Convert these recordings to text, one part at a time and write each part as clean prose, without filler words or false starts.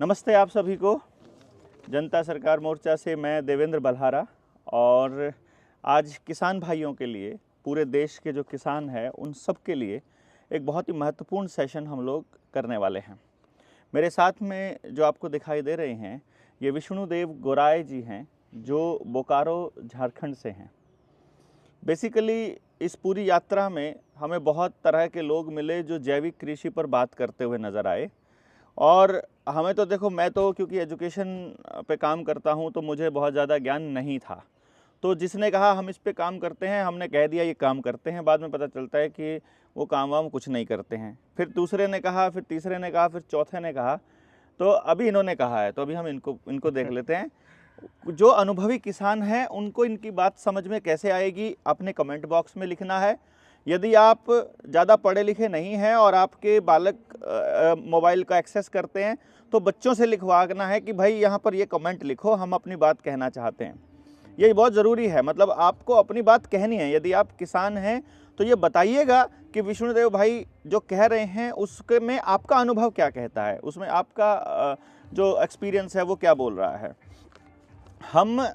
नमस्ते आप सभी को। जनता सरकार मोर्चा से मैं देवेंद्र बल्हारा और आज किसान भाइयों के लिए, पूरे देश के जो किसान हैं उन सब के लिए एक बहुत ही महत्वपूर्ण सेशन हम लोग करने वाले हैं। मेरे साथ में जो आपको दिखाई दे रहे हैं ये विष्णुदेव गोराय जी हैं, जो बोकारो झारखंड से हैं। बेसिकली इस पूरी यात्रा में हमें बहुत तरह के लोग मिले जो जैविक कृषि पर बात करते हुए नज़र आए। और हमें तो देखो, मैं तो क्योंकि एजुकेशन पे काम करता हूँ तो मुझे बहुत ज़्यादा ज्ञान नहीं था। तो जिसने कहा हम इस पे काम करते हैं, हमने कह दिया ये काम करते हैं। बाद में पता चलता है कि वो काम वाम कुछ नहीं करते हैं। फिर दूसरे ने कहा, फिर तीसरे ने कहा, फिर चौथे ने कहा, तो अभी इन्होंने कहा है। तो अभी हम इनको देख लेते हैं। जो अनुभवी किसान हैं उनको इनकी बात समझ में कैसे आएगी, अपने कमेंट बॉक्स में लिखना है। यदि आप ज़्यादा पढ़े लिखे नहीं हैं और आपके बालक मोबाइल का एक्सेस करते हैं तो बच्चों से लिखवाना है कि भाई यहाँ पर ये कमेंट लिखो, हम अपनी बात कहना चाहते हैं। ये बहुत ज़रूरी है, मतलब आपको अपनी बात कहनी है। यदि आप किसान हैं तो ये बताइएगा कि विष्णुदेव भाई जो कह रहे हैं उसके में आपका अनुभव क्या कहता है, उसमें आपका जो एक्सपीरियंस है वो क्या बोल रहा है। हम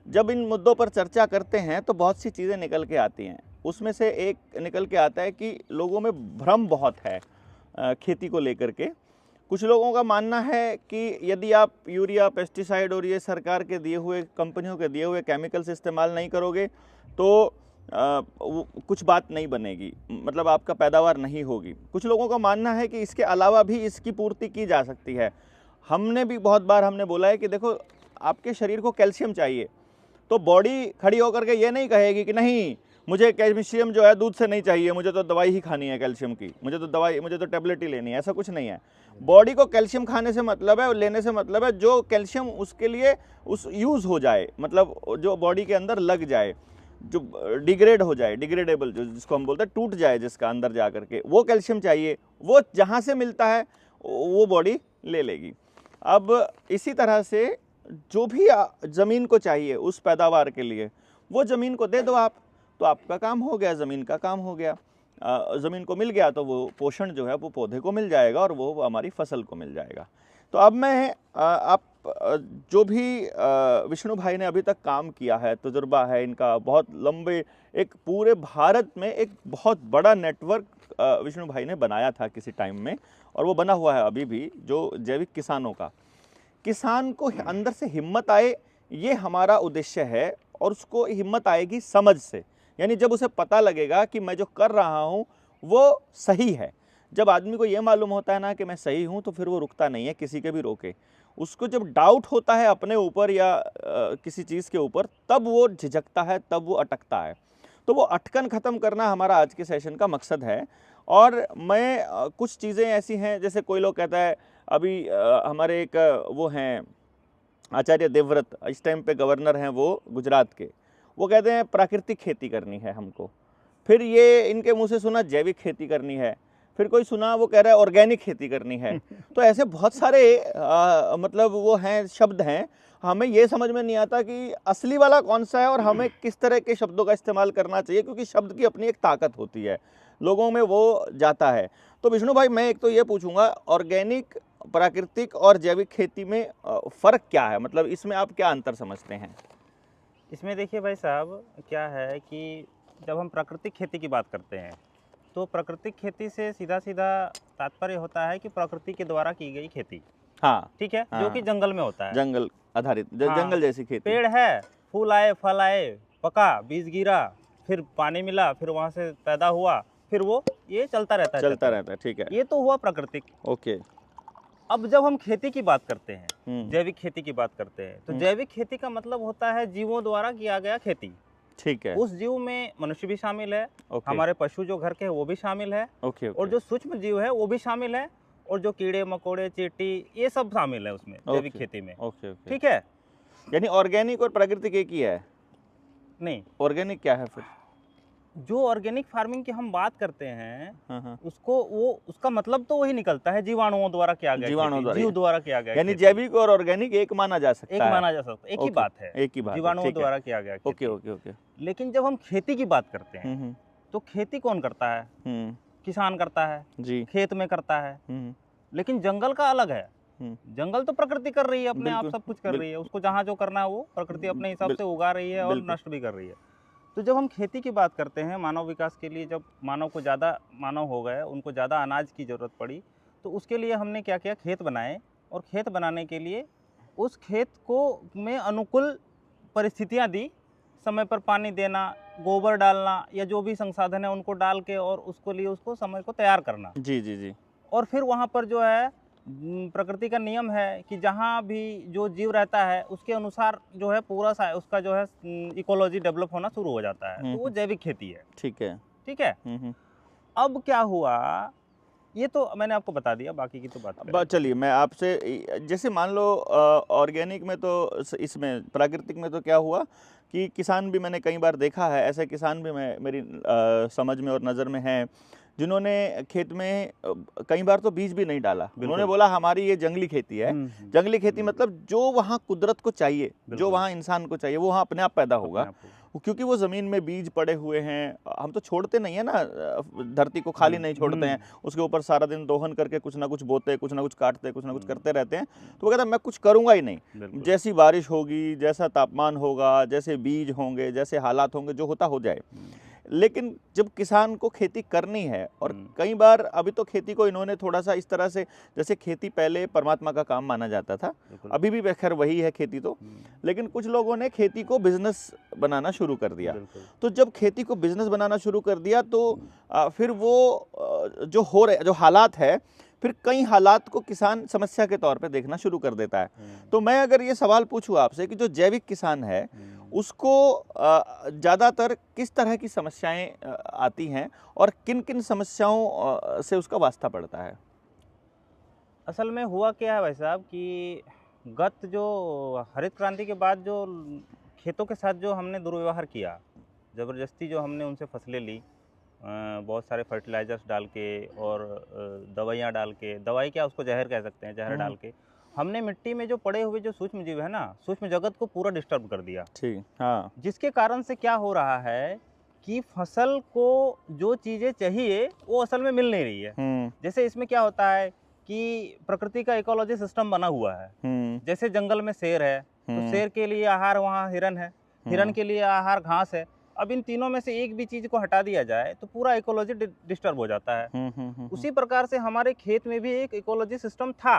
जब इन मुद्दों पर चर्चा करते हैं तो बहुत सी चीज़ें निकल के आती हैं। उसमें से एक निकल के आता है कि लोगों में भ्रम बहुत है खेती को लेकर के। कुछ लोगों का मानना है कि यदि आप यूरिया, पेस्टिसाइड और ये सरकार के दिए हुए, कंपनियों के दिए हुए केमिकल्स इस्तेमाल नहीं करोगे तो कुछ बात नहीं बनेगी, मतलब आपका पैदावार नहीं होगी। कुछ लोगों का मानना है कि इसके अलावा भी इसकी पूर्ति की जा सकती है। हमने भी बहुत बार हमने बोला है कि देखो, आपके शरीर को कैल्शियम चाहिए, तो बॉडी खड़ी होकर के ये नहीं कहेगी कि नहीं मुझे कैल्शियम जो है दूध से नहीं चाहिए, मुझे तो दवाई ही खानी है कैल्शियम की, मुझे तो टेबलेट ही लेनी है। ऐसा कुछ नहीं है। बॉडी को कैल्शियम खाने से मतलब है, लेने से मतलब है जो कैल्शियम उसके लिए उस यूज़ हो जाए, मतलब जो बॉडी के अंदर लग जाए, जो डिग्रेड हो जाए, डिग्रेडेबल जो जिसको हम बोलते हैं, टूट जाए जिसका अंदर जा करके, वो कैल्शियम चाहिए। वो जहाँ से मिलता है वो बॉडी ले लेगी। अब इसी तरह से जो भी ज़मीन को चाहिए उस पैदावार के लिए, वो ज़मीन को दे दो आप, तो आपका काम हो गया, ज़मीन का काम हो गया। ज़मीन को मिल गया तो वो पोषण जो है वो पौधे को मिल जाएगा और वो हमारी फसल को मिल जाएगा। तो अब मैं आप जो भी विष्णु भाई ने अभी तक काम किया है, तजुर्बा है इनका बहुत लंबे, एक पूरे भारत में एक बहुत बड़ा नेटवर्क विष्णु भाई ने बनाया था किसी टाइम में, और वो बना हुआ है अभी भी, जो जैविक किसानों का। किसान को अंदर से हिम्मत आए, ये हमारा उद्देश्य है। और उसको हिम्मत आएगी समझ से, यानी जब उसे पता लगेगा कि मैं जो कर रहा हूँ वो सही है। जब आदमी को ये मालूम होता है ना कि मैं सही हूँ, तो फिर वो रुकता नहीं है किसी के भी रोके। उसको जब डाउट होता है अपने ऊपर या किसी चीज़ के ऊपर, तब वो झिझकता है, तब वो अटकता है। तो वो अटकन ख़त्म करना हमारा आज के सेशन का मकसद है। और मैं कुछ चीज़ें ऐसी हैं, जैसे कोई लोग कहता है, अभी हमारे एक वो हैं आचार्य देवव्रत, इस टाइम पे गवर्नर हैं वो गुजरात के, वो कहते हैं प्राकृतिक खेती करनी है हमको। फिर ये इनके मुंह से सुना जैविक खेती करनी है, फिर कोई सुना वो कह रहा है ऑर्गेनिक खेती करनी है। तो ऐसे बहुत सारे मतलब वो हैं, शब्द हैं। हमें ये समझ में नहीं आता कि असली वाला कौन सा है और हमें किस तरह के शब्दों का इस्तेमाल करना चाहिए, क्योंकि शब्द की अपनी एक ताकत होती है, लोगों में वो जाता है। तो विष्णु भाई, मैं एक तो ये पूछूंगा, ऑर्गेनिक, प्राकृतिक और जैविक खेती में फ़र्क क्या है, मतलब इसमें आप क्या अंतर समझते हैं? इसमें देखिए भाई साहब, क्या है कि जब हम प्राकृतिक खेती की बात करते हैं तो प्राकृतिक खेती से सीधा सीधा तात्पर्य होता है कि प्रकृति के द्वारा की गई खेती। हाँ, ठीक है, हाँ, जो कि जंगल में होता है, जंगल आधारित, हाँ, जंगल जैसी खेती। पेड़ है, फूल आए, फल आए, पका, बीज गिरा, फिर पानी मिला, फिर वहाँ से पैदा हुआ, फिर वो ये चलता रहता है। ठीक है, ये तो हुआ प्राकृतिक। ओके। अब जब हम खेती की बात करते हैं, जैविक खेती की बात करते हैं, तो जैविक खेती का मतलब होता है जीवों द्वारा किया गया खेती। ठीक है। उस जीव में मनुष्य भी शामिल है, हमारे पशु जो घर के हैं वो भी शामिल है, और जो सूक्ष्म जीव है वो भी शामिल है, और जो कीड़े मकोड़े, चींटी, ये सब शामिल है उसमें, जैविक खेती में। ठीक है, यानी ऑर्गेनिक और प्राकृतिक एक ही है? नहीं, ऑर्गेनिक क्या है फिर? जो ऑर्गेनिक फार्मिंग की हम बात करते हैं, उसका मतलब तो वही निकलता है, जीवाणुओं द्वारा किया गया, जीव द्वारा किया गया। यानी जैविक और ऑर्गेनिक एक माना जा सकता है? एक माना जा सकता है, एक ही बात है, एक ही बात, जीवाणुओं द्वारा किया गया। ओके। लेकिन जब हम खेती की बात करते हैं तो खेती कौन करता है? किसान करता है जी, खेत में करता है। लेकिन जंगल का अलग है, जंगल तो प्रकृति कर रही है अपने आप, सब कुछ कर रही है, उसको जहाँ जो करना है वो प्रकृति अपने हिसाब से उगा रही है और नष्ट भी कर रही है। तो जब हम खेती की बात करते हैं, मानव विकास के लिए जब मानव को ज़्यादा मानव हो गए, उनको ज़्यादा अनाज की ज़रूरत पड़ी, तो उसके लिए हमने क्या किया, खेत बनाए। और खेत बनाने के लिए उस खेत को में अनुकूल परिस्थितियाँ दी, समय पर पानी देना, गोबर डालना या जो भी संसाधन है उनको डाल के और उसको लिए उसको समय को तैयार करना। जी जी जी। और फिर वहाँ पर जो है प्रकृति का नियम है कि जहाँ भी जो जीव रहता है उसके अनुसार जो है पूरा उसका जो है इकोलॉजी डेवलप होना शुरू हो जाता है, तो वो जैविक खेती है। ठीक है, ठीक है। अब क्या हुआ, ये तो मैंने आपको बता दिया, बाकी की तो बात चलिए मैं आपसे, जैसे मान लो ऑर्गेनिक में तो, इसमें प्राकृतिक में तो क्या हुआ कि किसान भी मैंने कई बार देखा है, ऐसे किसान भी मेरी समझ में और नज़र में हैं जिन्होंने खेत में कई बार तो बीज भी नहीं डाला। उन्होंने बोला हमारी ये जंगली खेती है। जंगली खेती मतलब जो वहाँ कुदरत को चाहिए, जो वहाँ इंसान को चाहिए, वो वहाँ अपने आप पैदा होगा, क्योंकि वो ज़मीन में बीज पड़े हुए हैं। हम तो छोड़ते नहीं है ना, धरती को खाली नहीं छोड़ते हैं, उसके ऊपर सारा दिन दोहन करके कुछ ना कुछ बोते, कुछ ना कुछ काटते, कुछ ना कुछ करते रहते हैं। तो वो कहता है मैं कुछ करूँगा ही नहीं, जैसी बारिश होगी, जैसा तापमान होगा, जैसे बीज होंगे, जैसे हालात होंगे, जो होता हो जाए। लेकिन जब किसान को खेती करनी है, और कई बार अभी तो खेती को इन्होंने थोड़ा सा इस तरह से, जैसे खेती पहले परमात्मा का काम माना जाता था, अभी भी खैर वही है खेती तो, लेकिन कुछ लोगों ने खेती को बिजनेस बनाना शुरू कर दिया। तो जब खेती को बिजनेस बनाना शुरू कर दिया तो फिर वो जो हालात है, फिर कई हालात को किसान समस्या के तौर पे देखना शुरू कर देता है। तो मैं अगर ये सवाल पूछूं आपसे कि जो जैविक किसान है उसको ज़्यादातर किस तरह की समस्याएं आती हैं और किन किन समस्याओं से उसका वास्ता पड़ता है? असल में हुआ क्या है भाई साहब कि गत जो हरित क्रांति के बाद जो खेतों के साथ जो हमने दुर्व्यवहार किया, ज़बरदस्ती जो हमने उनसे फसलें ली, बहुत सारे फर्टिलाइजर्स डाल के और दवाइयाँ डाल के, दवाई क्या उसको जहर कह सकते हैं, जहर डाल के हमने मिट्टी में जो पड़े हुए जो सूक्ष्म जीव है ना, सूक्ष्म जगत को पूरा डिस्टर्ब कर दिया। ठीक, हाँ। जिसके कारण से क्या हो रहा है कि फसल को जो चीज़ें चाहिए वो असल में मिल नहीं रही है। जैसे इसमें क्या होता है कि प्रकृति का इकोलॉजी सिस्टम बना हुआ है। जैसे जंगल में शेर है तो शेर के लिए आहार वहाँ हिरन है, हिरन के लिए आहार घास है। अब इन तीनों में से एक भी चीज को हटा दिया जाए तो पूरा इकोलॉजी डिस्टर्ब हो जाता है। उसी प्रकार से हमारे खेत में भी एक इकोलॉजी सिस्टम था,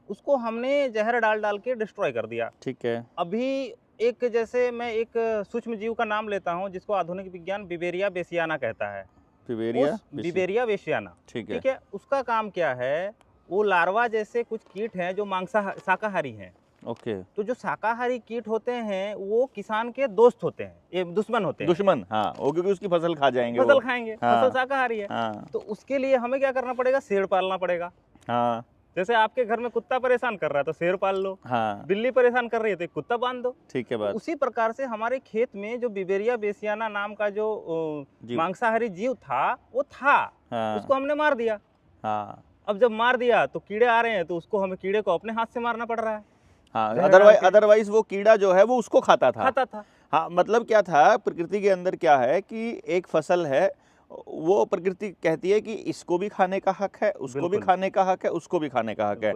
उसको हमने जहर डाल डाल के डिस्ट्रॉय कर दिया। ठीक है। अभी एक, जैसे मैं एक सूक्ष्म जीव का नाम लेता हूँ जिसको आधुनिक विज्ञान बिबेरिया बेसियाना कहता है। बिबेरिया बेसियाना, ठीक है। उसका काम क्या है, वो लार्वा जैसे कुछ कीट हैं जो शाकाहारी हैं। ओके। तो जो शाकाहारी कीट होते हैं वो किसान के दोस्त होते हैं, ये दुश्मन होते हैं। दुश्मन, हाँ, वो क्योंकि उसकी फसल खा जाएंगे, फसल खाएंगे, हाँ, फसल शाकाहारी है। हाँ। तो उसके लिए हमें क्या करना पड़ेगा, शेर पालना पड़ेगा। हाँ। जैसे आपके घर में कुत्ता परेशान कर रहा है तो शेर पाल लो, हाँ। बिल्ली परेशान कर रही है तो कुत्ता बांध दो। ठीक है बात। तो उसी प्रकार से हमारे खेत में जो बिबेरिया बेसियाना नाम का जो मांसाहारी जीव था वो था, हाँ। उसको हमने मार दिया। हाँ। अब जब मार दिया तो कीड़े आ रहे हैं तो उसको हमें कीड़े को अपने हाथ से मारना पड़ रहा है। हाँ, अदरवाइज वो कीड़ा जो है वो उसको खाता था। हाँ, मतलब क्या था, प्रकृति के अंदर क्या है कि एक फसल है, वो प्रकृति कहती है कि इसको भी खाने का हक है, उसको भी खाने का हक है, उसको भी खाने का हक है।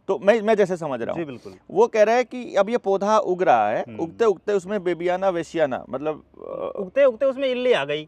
तो मैं जैसे समझ रहा हूँ, वो कह रहा है कि अब ये पौधा उग रहा है, उगते उगते उसमें बेबियाना वेशियाना, मतलब उगते उगते उसमें इल्ली आ गई,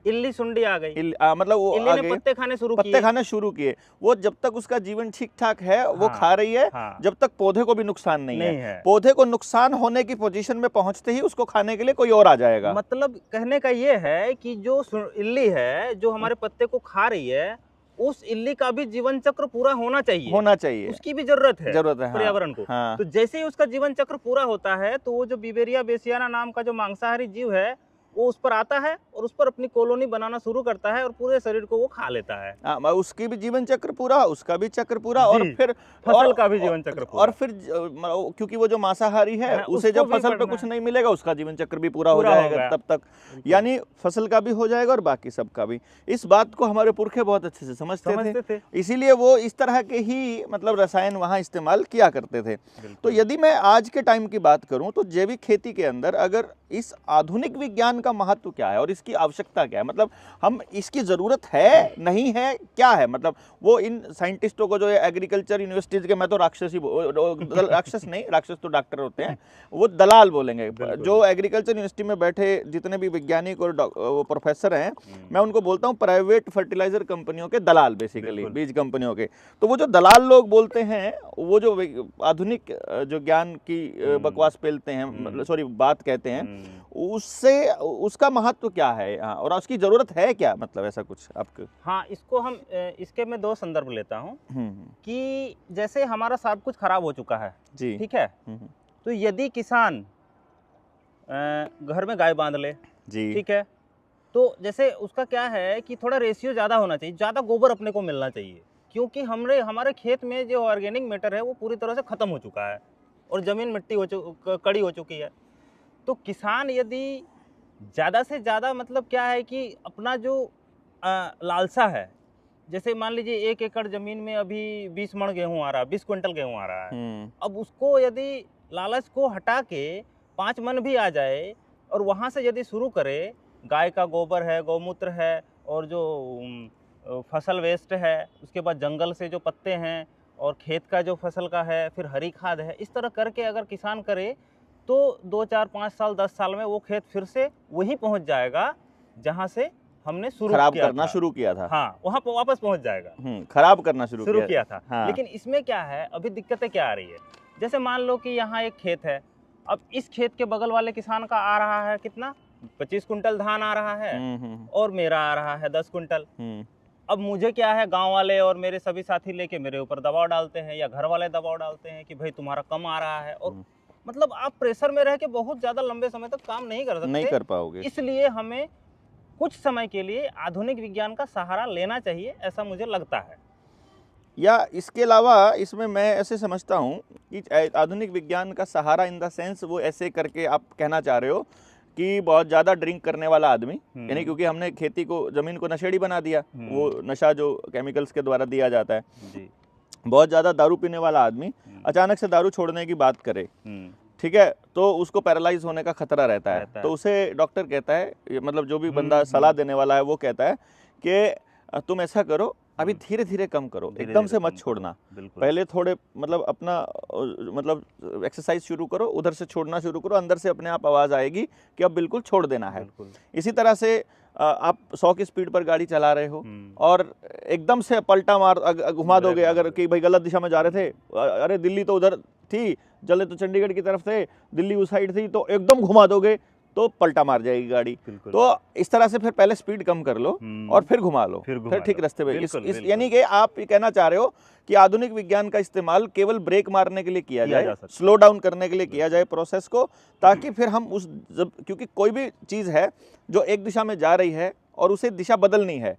इल्ली सुंडी आ गई, मतलब वो इल्ली ने पत्ते खाने शुरू किए। वो जब तक उसका जीवन ठीक ठाक है वो खा रही है, जब तक पौधे को भी नुकसान नहीं है। पौधे को नुकसान होने की पोजीशन में पहुंचते ही उसको खाने के लिए कोई और आ जाएगा। मतलब कहने का ये है कि जो इल्ली है जो हमारे पत्ते को खा रही है, उस इल्ली का भी जीवन चक्र पूरा होना चाहिए, उसकी भी जरूरत है पर्यावरण को। तो जैसे ही उसका जीवन चक्र पूरा होता है तो वो जो बिबेरिया बेसियाना नाम का जो मांसाहारी जीव है वो उस पर आता है और उस पर अपनी कॉलोनी बनाना शुरू करता है और पूरे शरीर को वो खा लेता है। उसकी भी जीवन चक्र पूरा, उसका भी चक्र पूरा, और फिर फसल का भी जीवन चक्र पूरा। और फिर क्योंकि वो जो मांसाहारी है उसे जब फसल पे कुछ नहीं मिलेगा उसका जीवन चक्र भी पूरा हो जाएगा तब तक, यानी फसल का भी हो जाएगा और बाकी सबका भी। इस बात को हमारे पुरखे बहुत अच्छे से समझते थे, इसीलिए वो इस तरह के ही मतलब रसायन वहाँ इस्तेमाल किया करते थे। तो यदि मैं आज के टाइम की बात करूँ तो जैविक खेती के अंदर अगर इस आधुनिक विज्ञान का महत्व क्या है और इसकी आवश्यकता क्या है, मतलब हम इसकी ज़रूरत है नहीं है क्या है, मतलब वो इन साइंटिस्टों को जो एग्रीकल्चर यूनिवर्सिटीज़ के, मैं तो राक्षस नहीं, राक्षस तो डॉक्टर होते हैं, वो दलाल बोलेंगे, जो एग्रीकल्चर यूनिवर्सिटी में बैठे जितने भी वैज्ञानिक और वो प्रोफेसर हैं, मैं उनको बोलता हूँ प्राइवेट फर्टिलाइजर कंपनियों के दलाल, बेसिकली बीज कंपनियों के। तो वो जो दलाल लोग बोलते हैं, वो जो आधुनिक जो ज्ञान की बकवास पेलते हैं, मतलब सॉरी बात कहते हैं, उससे उसका महत्व क्या है और उसकी जरूरत है क्या, मतलब ऐसा कुछ आपको? हाँ, इसको हम इसके मैं दो संदर्भ लेता हूँ कि जैसे हमारा सब कुछ खराब हो चुका है जी, ठीक है, तो यदि किसान घर में गाय बांध ले जी, ठीक है, तो जैसे उसका क्या है कि थोड़ा रेशियो ज़्यादा होना चाहिए, ज़्यादा गोबर अपने को मिलना चाहिए, क्योंकि हमारे खेत में जो ऑर्गेनिक मैटर है वो पूरी तरह से ख़त्म हो चुका है और ज़मीन मिट्टी कड़ी हो चुकी है। तो किसान यदि ज़्यादा से ज़्यादा, मतलब क्या है कि अपना जो लालसा है, जैसे मान लीजिए 1 एकड़ ज़मीन में अभी 20 मण गेहूँ आ रहा है, 20 क्विंटल गेहूँ आ रहा है, अब उसको यदि लालच को हटा के 5 मन भी आ जाए और वहाँ से यदि शुरू करे, गाय का गोबर है, गौमूत्र है और जो फसल वेस्ट है, उसके बाद जंगल से जो पत्ते हैं और खेत का जो फसल का है, फिर हरी खाद है, इस तरह करके अगर किसान करे तो 2, 4, 5 साल 10 साल में वो खेत फिर से वही पहुंच जाएगा जहां से हमने खराब करना शुरू किया था। हाँ, वहां पर वापस पहुंच जाएगा। खराब करना शुरू किया था। हाँ। लेकिन इसमें क्या है, अभी दिक्कतें क्या आ रही है, जैसे मान लो कि यहाँ एक खेत है, अब इस खेत के बगल वाले किसान का आ रहा है कितना, 25 कुंटल धान आ रहा है और मेरा आ रहा है 10 कुंटल। अब मुझे क्या है, गांव वाले और मेरे सभी साथी लेके मेरे ऊपर दबाव डालते हैं या घर वाले दबाव डालते हैं कि भाई तुम्हारा कम आ रहा है, और मतलब आप प्रेशर में रह के बहुत ज्यादा लंबे समय तक काम नहीं कर सकते, नहीं कर पाओगे। इसलिए हमें कुछ समय के लिए आधुनिक विज्ञान का सहारा लेना चाहिए, ऐसा मुझे लगता है। या इसके अलावा इसमें मैं ऐसे समझता हूँ कि आधुनिक विज्ञान का सहारा इन द सेंस, वो ऐसे करके आप कहना चाह रहे हो कि बहुत ज़्यादा ड्रिंक करने वाला आदमी, यानी क्योंकि हमने खेती को, ज़मीन को नशेड़ी बना दिया, वो नशा जो केमिकल्स के द्वारा दिया जाता है जी। बहुत ज़्यादा दारू पीने वाला आदमी अचानक से दारू छोड़ने की बात करे, ठीक है, तो उसको पैरालाइज होने का खतरा रहता है। तो उसे डॉक्टर कहता है, मतलब जो भी बंदा सलाह देने वाला है वो कहता है कि तुम ऐसा करो, अभी धीरे धीरे कम करो, एकदम से मत छोड़ना, पहले थोड़े मतलब अपना मतलब एक्सरसाइज शुरू करो, उधर से छोड़ना शुरू करो, अंदर से अपने आप आवाज़ आएगी कि अब बिल्कुल छोड़ देना है। इसी तरह से आप 100 की स्पीड पर गाड़ी चला रहे हो और एकदम से पलटा मार घुमा दोगे, अगर कि भाई गलत दिशा में जा रहे थे, अरे दिल्ली तो उधर थी, चले तो चंडीगढ़ की तरफ थे, दिल्ली उस साइड थी, तो एकदम घुमा दोगे तो पलटा मार जाएगी गाड़ी। तो इस तरह से फिर पहले स्पीड कम कर लो और फिर घुमा लो, फिर ठीक रास्ते पे। यानी कि आप ये कहना चाह रहे हो कि आधुनिक विज्ञान का इस्तेमाल केवल ब्रेक मारने के लिए किया जाए, स्लो डाउन करने के लिए किया जाए प्रोसेस को, ताकि फिर हम उस क्योंकि कोई भी चीज़ है जो एक दिशा में जा रही है और उसे दिशा बदलनी है,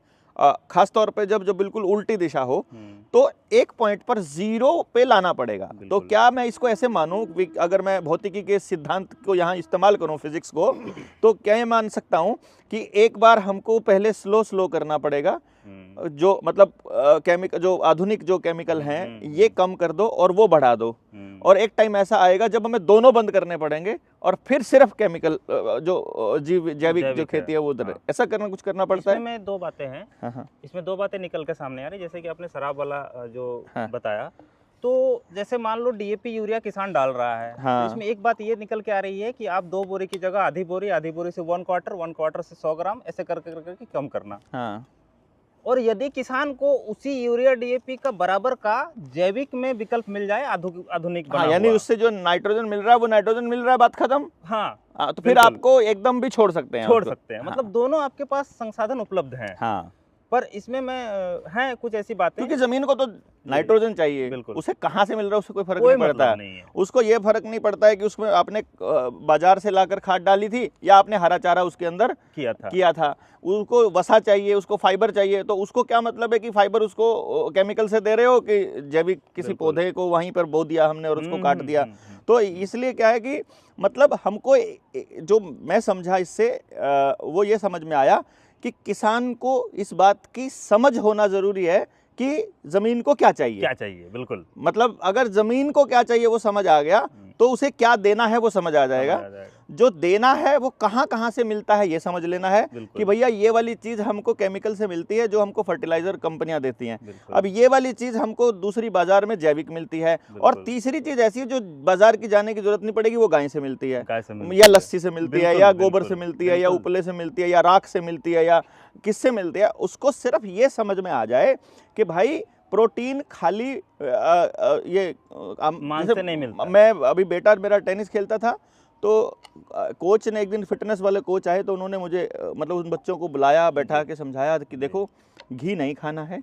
खास तौर पे जब जो बिल्कुल उल्टी दिशा हो, तो एक पॉइंट पर जीरो पे लाना पड़ेगा। तो क्या मैं इसको ऐसे मानूं, अगर मैं भौतिकी के सिद्धांत को यहाँ इस्तेमाल करूं, फिजिक्स को, तो क्या ये मान सकता हूं कि एक बार हमको पहले स्लो करना पड़ेगा, जो मतलब केमिकल, जो आधुनिक जो केमिकल हैं ये कम कर दो और वो बढ़ा दो, और एक टाइम ऐसा आएगा जब हमें दोनों बंद करने पड़ेंगे और फिर सिर्फ केमिकल जो जैविक जो खेती है वो उधर, ऐसा कुछ करना पड़ता है। इसमें दो बातें हैं, इसमें दो बातें निकल के सामने आ रही, जैसे कि आपने शराब वाला जो बताया, तो जैसे मान लो डीएपी यूरिया किसान डाल रहा है, तो इसमें एक बात ये निकल के आ रही है कि आप 2 बोरी की जगह आधी बोरी से 1 क्वार्टर से 100 ग्राम ऐसे करके कम करना। और यदि किसान को उसी यूरिया डीएपी का बराबर का जैविक में विकल्प मिल जाए, आधुनिक बना, यानी उससे जो नाइट्रोजन मिल रहा है वो नाइट्रोजन मिल रहा है, बात खत्म। तो फिर आपको एकदम भी छोड़ सकते हैं, मतलब दोनों आपके पास संसाधन उपलब्ध हैं। पर इसमें मैं है कुछ ऐसी बातें, क्योंकि जमीन को तो नाइट्रोजन चाहिए, उसे कहाँ से मिल रहा है उससे कोई फर्क नहीं पड़ता है। उसको ये फर्क नहीं पड़ता है कि उसमें आपने बाजार से लाकर खाद डाली थी या आपने हरा चारा उसके अंदर किया था। उसको वसा चाहिए, उसको फाइबर चाहिए, तो उसको क्या मतलब है कि फाइबर उसको केमिकल से दे रहे हो कि जैविक किसी पौधे को वहीं पर बो दिया हमने और उसको काट दिया। तो इसलिए क्या है कि मतलब हमको जो मैं समझा इससे वो ये समझ में आया कि किसान को इस बात की समझ होना जरूरी है कि जमीन को क्या चाहिए। बिल्कुल, मतलब अगर जमीन को क्या चाहिए वो समझ आ गया तो उसे क्या देना है वो समझ आ जाएगा। जो देना है वो कहाँ कहाँ से मिलता है ये समझ लेना है कि भैया ये वाली चीज़ हमको केमिकल से मिलती है जो हमको फर्टिलाइजर कंपनियां देती हैं, अब ये वाली चीज़ हमको दूसरी बाजार में जैविक मिलती है, और तीसरी चीज़ ऐसी है जो बाजार की जाने की जरूरत नहीं पड़ेगी, वो गाय से मिलती है या लस्सी से मिलती है या गोबर से मिलती है या उपले से मिलती है या राख से मिलती है या किससे मिलती है। उसको सिर्फ ये समझ में आ जाए कि भाई प्रोटीन खाली ये मांस से नहीं मिलता। मैं अभी बेटा मेरा टेनिस खेलता था तो कोच ने एक दिन, फिटनेस वाले कोच आए तो उन्होंने मुझे मतलब उन बच्चों को बुलाया, बैठा के समझाया कि देखो घी नहीं खाना है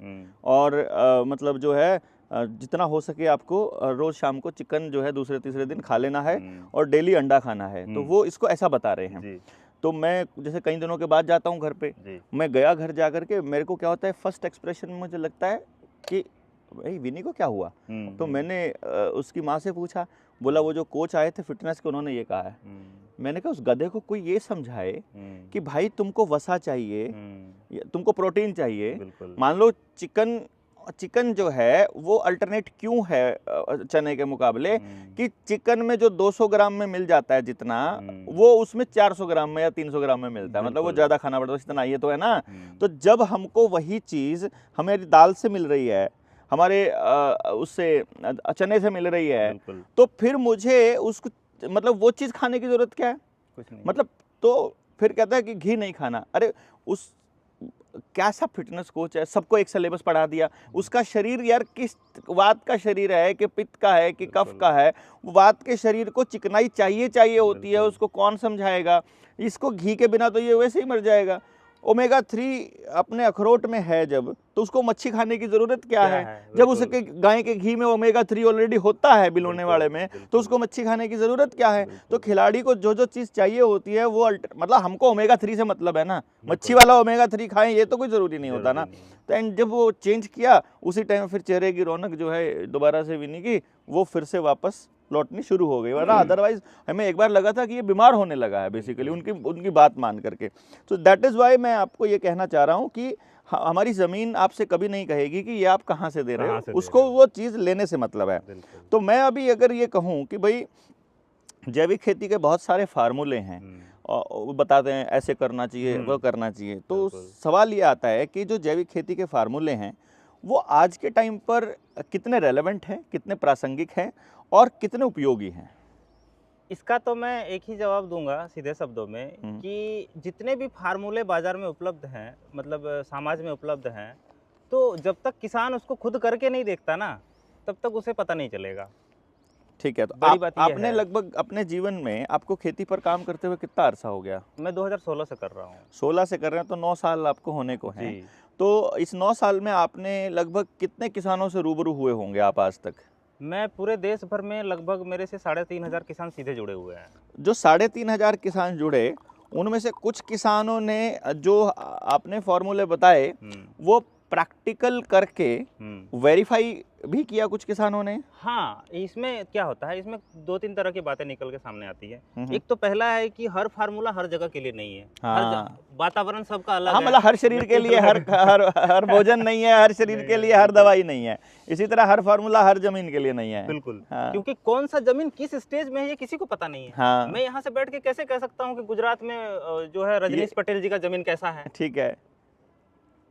और मतलब जो है जितना हो सके आपको रोज शाम को चिकन जो है दूसरे तीसरे दिन खा लेना है और डेली अंडा खाना है। तो वो इसको ऐसा बता रहे हैं। तो मैं जैसे कई दिनों के बाद जाता हूँ घर पे, मैं गया घर जा करके मेरे को क्या होता है, फर्स्ट एक्सप्रेशन में मुझे लगता है कि भाई विनी को क्या हुआ। तो मैंने उसकी माँ से पूछा, बोला वो जो कोच आए थे फिटनेस के उन्होंने ये कहा है। मैंने कहा उस गधे को कोई ये समझाए कि भाई तुमको वसा चाहिए, तुमको प्रोटीन चाहिए। मान लो चिकन जो है वो अल्टरनेट क्यों है चने के मुकाबले, कि चिकन में जो 200 ग्राम में मिल जाता है जितना, वो उसमें 400 ग्राम में या 300 ग्राम में मिलता है, मतलब वो ज़्यादा खाना पड़ता है, इतना ये तो है ना। तो जब हमको वही चीज़ हमारी दाल से मिल रही है, हमारे उससे चने से मिल रही है, तो फिर मुझे उसको मतलब वो चीज़ खाने की ज़रूरत क्या है, कुछ नहीं। मतलब तो फिर कहता है कि घी नहीं खाना। अरे उस कैसा फिटनेस कोच है, सबको एक सिलेबस पढ़ा दिया, उसका शरीर यार किस वात का शरीर है कि पित्त का है कि कफ का है, वात के शरीर को चिकनाई चाहिए होती है, उसको कौन समझाएगा। इसको घी के बिना तो ये वैसे ही मर जाएगा। ओमेगा 3 अपने अखरोट में है जब, तो उसको मच्छी खाने की जरूरत क्या है? जब उसके गाय के घी में ओमेगा 3 ऑलरेडी होता है बिलोने वाले में, तो उसको मच्छी खाने की जरूरत क्या है? तो खिलाड़ी को जो जो चीज़ चाहिए होती है वो मतलब हमको ओमेगा 3 से मतलब है ना, मच्छी वाला ओमेगा 3 खाएं ये तो कोई ज़रूरी नहीं होता ना। तो एंड जब वो चेंज किया उसी टाइम फिर चेहरे की रौनक जो है दोबारा से विनी की वो फिर से वापस लौटनी शुरू हो गई, वरना अदरवाइज हमें एक बार लगा था कि ये बीमार होने लगा है बेसिकली उनकी बात मान करके। तो दैट इज़ वाई मैं आपको ये कहना चाह रहा हूँ कि हमारी ज़मीन आपसे कभी नहीं कहेगी कि ये आप कहाँ से दे रहे हो, उसको वो चीज़ लेने से मतलब है। तो मैं अभी अगर ये कहूँ कि भाई जैविक खेती के बहुत सारे फार्मूले हैं और बताते हैं ऐसे करना चाहिए वो करना चाहिए, तो सवाल ये आता है कि जो जैविक खेती के फार्मूले हैं वो आज के टाइम पर कितने रेलेवेंट हैं, कितने प्रासंगिक हैं और कितने उपयोगी हैं? इसका तो मैं एक ही जवाब दूंगा सीधे शब्दों में कि जितने भी फार्मूले बाजार में उपलब्ध हैं, मतलब समाज में उपलब्ध हैं, तो जब तक किसान उसको खुद करके नहीं देखता ना, तब तक उसे पता नहीं चलेगा। ठीक है, तो आपने लगभग अपने जीवन में आपको खेती पर काम करते हुए कितना अरसा हो गया? मैं 2016 से कर रहा हूँ। 16 से कर रहे हैं, तो 9 साल आपको होने को हैं। तो इस 9 साल में आपने लगभग कितने किसानों से रूबरू हुए होंगे आप आज तक? मैं पूरे देश भर में लगभग मेरे से 3,500 किसान सीधे जुड़े हुए हैं। जो 3,500 किसान जुड़े, उनमें से कुछ किसानों ने जो आपने फॉर्मूले बताए वो प्रैक्टिकल करके वेरीफाई भी किया कुछ किसानों ने? हाँ, इसमें क्या होता है, इसमें 2-3 तरह की बातें निकल के सामने आती है। एक तो पहला है कि हर फार्मूला हर जगह के लिए नहीं है। हाँ। वातावरण सबका अलग है। मतलब हर शरीर के लिए हर भोजन नहीं है, हर शरीर के लिए हर दवाई नहीं है। इसी तरह हर फार्मूला हर जमीन के लिए नहीं है। बिल्कुल। हाँ। क्योंकि कौन सा जमीन किस स्टेज में है ये किसी को पता नहीं है। हाँ। मैं यहाँ से बैठ के कैसे कह सकता हूँ कि गुजरात में जो है रजनीश पटेल जी का जमीन कैसा है? ठीक है,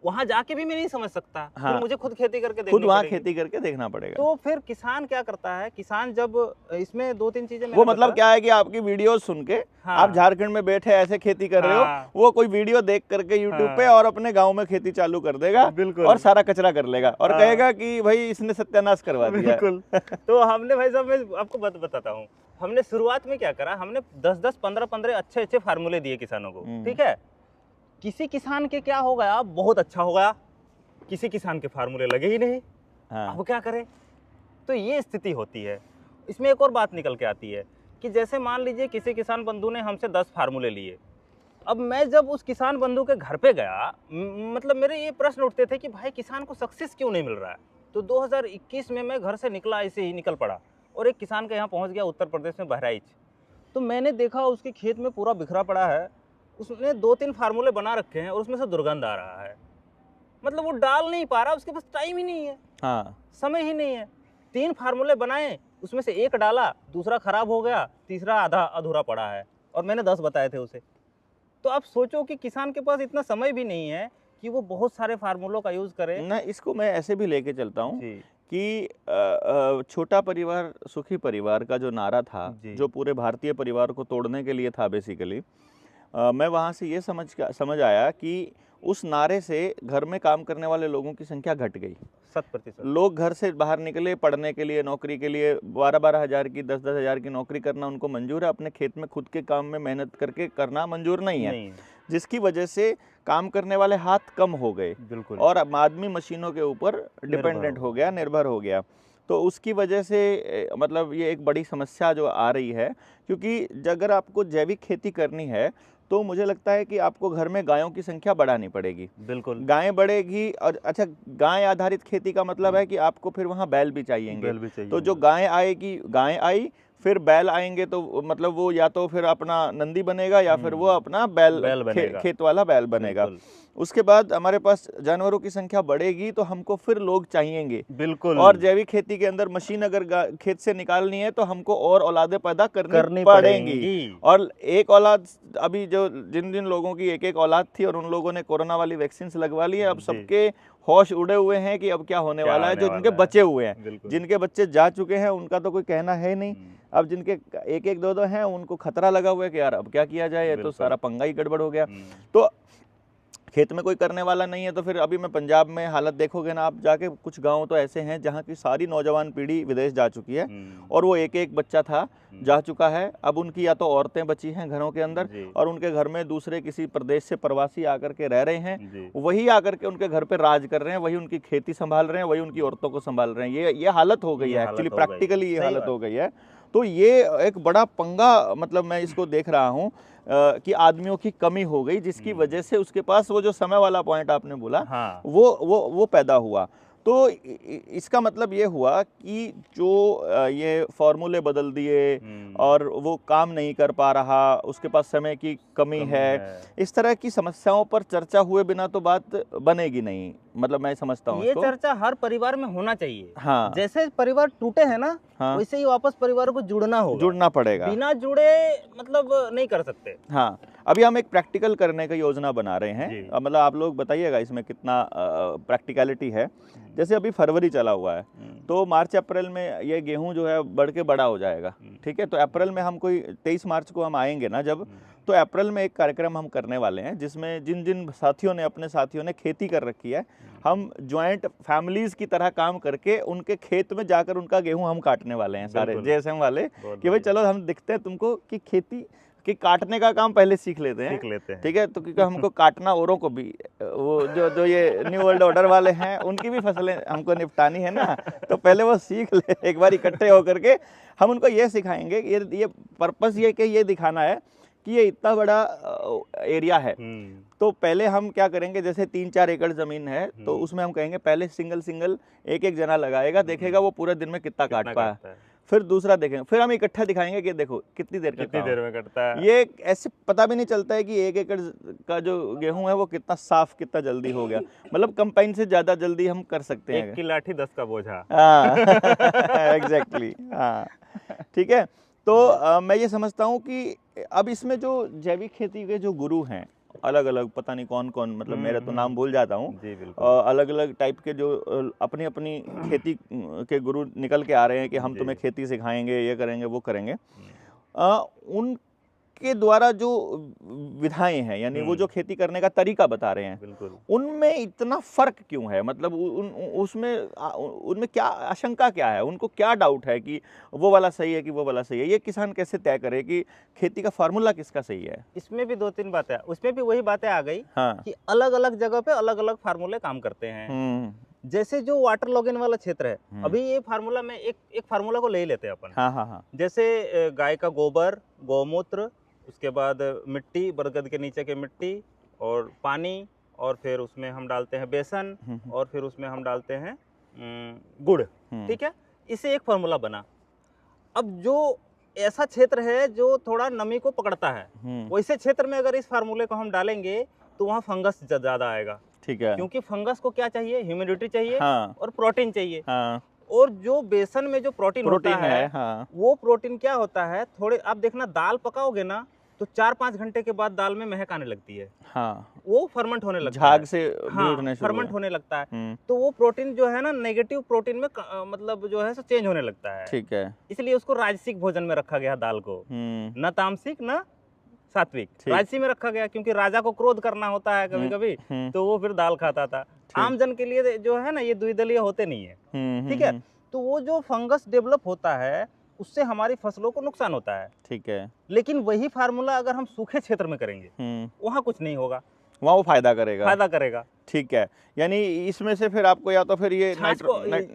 वहां जाके भी मैं नहीं समझ सकता। हाँ। फिर मुझे खुद खेती करके खुद वहाँ खेती करके देखना पड़ेगा। तो फिर किसान क्या करता है, किसान जब इसमें 2-3 चीजें वो मतलब क्या है कि आपकी वीडियो सुन के हाँ। आप झारखंड में बैठे ऐसे खेती कर रहे हो, वो कोई वीडियो देख करके यूट्यूब पे और अपने गाँव में खेती चालू कर देगा और सारा कचरा कर लेगा और कहेगा कि भाई इसने सत्यानाश करवा दिया। बिल्कुल। तो हमने भाई साहब, मैं आपको बताता हूँ, हमने शुरुआत में क्या करा, हमने 10-10, 15-15 अच्छे फार्मूले दिए किसानों को। ठीक है, किसी किसान के क्या हो गया, बहुत अच्छा हो गया, किसी किसान के फार्मूले लगे ही नहीं। हाँ। अब क्या करें? तो ये स्थिति होती है। इसमें एक और बात निकल के आती है कि जैसे मान लीजिए किसी किसान बंधु ने हमसे 10 फार्मूले लिए। अब मैं जब उस किसान बंधु के घर पे गया, मतलब मेरे ये प्रश्न उठते थे कि भाई किसान को सक्सेस क्यों नहीं मिल रहा है। तो 2021 में मैं घर से निकला, ऐसे ही निकल पड़ा और एक किसान के यहाँ पहुँच गया, उत्तर प्रदेश में बहराइच। तो मैंने देखा उसके खेत में पूरा बिखरा पड़ा है, उसने 2-3 फार्मूले बना रखे हैं और उसमें से दुर्गंध आ रहा है। मतलब वो डाल नहीं पा रहा, उसके पास टाइम ही नहीं है। हाँ। समय ही नहीं है। 3 फार्मूले बनाए, उसमें से एक डाला, दूसरा खराब हो गया, तीसरा आधा अधूरा पड़ा है, और मैंने 10 बताए थे उसे। तो आप सोचो कि किसान के पास इतना समय भी नहीं है कि वो बहुत सारे फार्मूलों का यूज करे ना। इसको मैं ऐसे भी लेके चलता हूँ कि छोटा परिवार सुखी परिवार का जो नारा था, जो पूरे भारतीय परिवार को तोड़ने के लिए था बेसिकली, मैं वहाँ से ये समझ आया कि उस नारे से घर में काम करने वाले लोगों की संख्या घट गई। 100%। लोग घर से बाहर निकले पढ़ने के लिए, नौकरी के लिए, 12-12 हज़ार की, 10-10 हज़ार की नौकरी करना उनको मंजूर है, अपने खेत में खुद के काम में मेहनत करके करना मंजूर नहीं है। जिसकी वजह से काम करने वाले हाथ कम हो गए और आदमी मशीनों के ऊपर डिपेंडेंट हो गया, निर्भर हो गया। तो उसकी वजह से मतलब ये एक बड़ी समस्या जो आ रही है, क्योंकि अगर आपको जैविक खेती करनी है तो मुझे लगता है कि आपको घर में गायों की संख्या बढ़ानी पड़ेगी। बिल्कुल, गायें बढ़ेगी। और अच्छा, गाय आधारित खेती का मतलब है कि आपको फिर वहाँ बैल भी चाहिए। तो जो गायें आएगी, गायें आई, फिर बैल आएंगे, तो मतलब वो या तो फिर अपना नंदी बनेगा या फिर वो अपना बैल खेत वाला बैल बनेगा। उसके बाद हमारे पास जानवरों की संख्या बढ़ेगी तो हमको फिर लोग चाहिएंगे। बिल्कुल। और जैविक खेती के अंदर मशीन अगर खेत से निकालनी है तो हमको और औलादें पैदा करनी पड़ेंगी। और एक औलाद, अभी जो जिन लोगों की एक औलाद थी और उन लोगों ने कोरोना वाली वैक्सीन लगवा ली है, अब सबके होश उड़े हुए हैं कि अब क्या होने वाला है। जो जिनके बच्चे हुए हैं, जिनके बच्चे जा चुके हैं, उनका तो कोई कहना है नहीं। अब जिनके 1-1, 2-2 हैं, उनको खतरा लगा हुआ है कि यार अब क्या किया जाए, ये तो सारा पंगा ही गड़बड़ हो गया। तो खेत में कोई करने वाला नहीं है। तो फिर अभी मैं पंजाब में हालत देखोगे ना आप जाके, कुछ गांव तो ऐसे हैं जहां की सारी नौजवान पीढ़ी विदेश जा चुकी है और वो एक बच्चा था जा चुका है। अब उनकी या तो औरतें बची हैं घरों के अंदर और उनके घर में दूसरे किसी प्रदेश से प्रवासी आकर के रह रहे हैं, वही आकर के उनके घर पे राज कर रहे हैं, वही उनकी खेती संभाल रहे हैं, वही उनकी औरतों को संभाल रहे हैं। ये हालत हो गई है एक्चुअली, प्रैक्टिकली ये हालत हो गई है। तो ये एक बड़ा पंगा, मतलब मैं इसको देख रहा हूँ कि आदमियों की कमी हो गई, जिसकी वजह से उसके पास वो जो समय वाला पॉइंट आपने बोला, वो पैदा हुआ। तो इसका मतलब ये हुआ कि जो ये फॉर्मूले बदल दिए और वो काम नहीं कर पा रहा, उसके पास समय की कमी है, इस तरह की समस्याओं पर चर्चा हुए बिना तो बात बनेगी नहीं। मतलब मैं समझता हूँ ये चर्चा हर परिवार में होना चाहिए। हाँ, जैसे परिवार टूटे हैं ना, हाँ, वैसे ही वापस परिवार को जुड़ना पड़ेगा। बिना जुड़े मतलब नहीं कर सकते। हाँ, अभी हम एक प्रैक्टिकल करने का योजना बना रहे हैं। मतलब आप लोग बताइएगा इसमें कितना प्रैक्टिकलिटी है। जैसे अभी फरवरी चला हुआ है, तो मार्च अप्रैल में ये गेहूं जो है बढ़ के बड़ा हो जाएगा, ठीक है। तो अप्रैल में हम कोई 23 मार्च को हम आएंगे ना जब, तो अप्रैल में एक कार्यक्रम हम करने वाले हैं जिसमें जिन जिन साथियों ने, अपने साथियों ने खेती कर रखी है, हम ज्वाइंट फैमिलीज की तरह काम करके उनके खेत में जाकर उनका गेहूं हम काटने वाले हैं, सारे जेएसएम वाले, कि भाई चलो हम दिखते हैं तुमको कि खेती कि काटने का काम पहले सीख लेते हैं, ठीक है। तो क्योंकि हमको काटना औरों को भी, वो जो ये न्यू वर्ल्ड ऑर्डर वाले हैं उनकी भी फसलें हमको निपटानी है ना, तो पहले वो सीख ले एक बार इकट्ठे होकर के। हम उनको ये सिखाएंगे कि ये पर्पस ये कि ये दिखाना है कि ये इतना बड़ा एरिया है। तो पहले हम क्या करेंगे, जैसे 3-4 एकड़ जमीन है तो उसमें हम कहेंगे पहले सिंगल एक जना लगाएगा, देखेगा वो पूरे दिन में कितना काट पाया, फिर दूसरा देखेंगे, फिर हम इकट्ठा दिखाएंगे कि देखो कितनी देर में कटता है। ये ऐसे पता भी नहीं चलता है कि 1 एकड़ का जो गेहूं है वो कितना साफ, कितना जल्दी हो गया। मतलब कंपाइन से ज्यादा जल्दी हम कर सकते हैं। 1 की लाठी 10 का बोझा। एग्जैक्टली, हाँ, ठीक है। तो मैं ये समझता हूँ कि अब इसमें जो जैविक खेती के जो गुरु हैं, अलग अलग, पता नहीं कौन कौन, मतलब मेरे तो नाम भूल जाता हूँ, अलग अलग टाइप के जो अपनी अपनी खेती के गुरु निकल के आ रहे हैं कि हम तुम्हें खेती सिखाएंगे, ये करेंगे, वो करेंगे। उनके द्वारा जो विधाएं हैं, यानी वो जो खेती करने का तरीका बता रहे हैं, उनमें इतना फर्क क्यों है? मतलब उनमें क्या आशंका क्या है, उनको क्या डाउट है कि वो वाला सही है कि वो वाला सही है? ये किसान कैसे तय करे कि खेती का फार्मूला किसका सही है? इसमें भी 2-3 बातें, उसमें भी वही बातें आ गई, हाँ, कि अलग अलग जगह पे अलग अलग फार्मूले काम करते हैं। जैसे जो वाटर लॉगिन वाला क्षेत्र है, अभी ये फार्मूला में एक फार्मूला को ले लेते हैं अपन। हाँ। जैसे गाय का गोबर, गौमूत्र, उसके बाद मिट्टी, बरगद के नीचे की मिट्टी और पानी, और फिर उसमें हम डालते हैं बेसन, और फिर उसमें हम डालते हैं गुड़, ठीक है। इससे एक फार्मूला बना। अब जो ऐसा क्षेत्र है जो थोड़ा नमी को पकड़ता है, वैसे क्षेत्र में अगर इस फार्मूले को हम डालेंगे तो वहाँ फंगस ज्यादा आएगा, ठीक है, क्योंकि फंगस को क्या चाहिए, ह्यूमिडिटी चाहिए, हाँ, और प्रोटीन चाहिए, हाँ। और जो बेसन में जो प्रोटीन होता है हाँ। वो प्रोटीन क्या होता है, थोड़े आप देखना दाल पकाओगे ना तो 4-5 घंटे के बाद दाल में महक आने लगती है। हाँ, वो फर्मेंट होने लगता झाग है, से भी उठने शुरू फर्मेंट हुए। होने लगता है। तो वो प्रोटीन जो है ना नेगेटिव प्रोटीन में मतलब जो है चेंज होने लगता है। ठीक है। इसलिए उसको राजसिक भोजन में रखा गया दाल को, न तामसिक न सात्विक, राजसी में रखा गया, क्योंकि राजा को क्रोध करना होता है कभी कभी, तो वो फिर दाल खाता था। आम जन के लिए जो है ना ये द्विदलीय होते नहीं है, ठीक है। तो वो जो फंगस डेवलप होता है उससे हमारी फसलों को नुकसान होता है, ठीक है। लेकिन वही फार्मूला अगर हम सूखे क्षेत्र में करेंगे वहाँ कुछ नहीं होगा, वहाँ वो फायदा करेगा। ठीक है, यानी इसमें से फिर आपको या तो फिर ये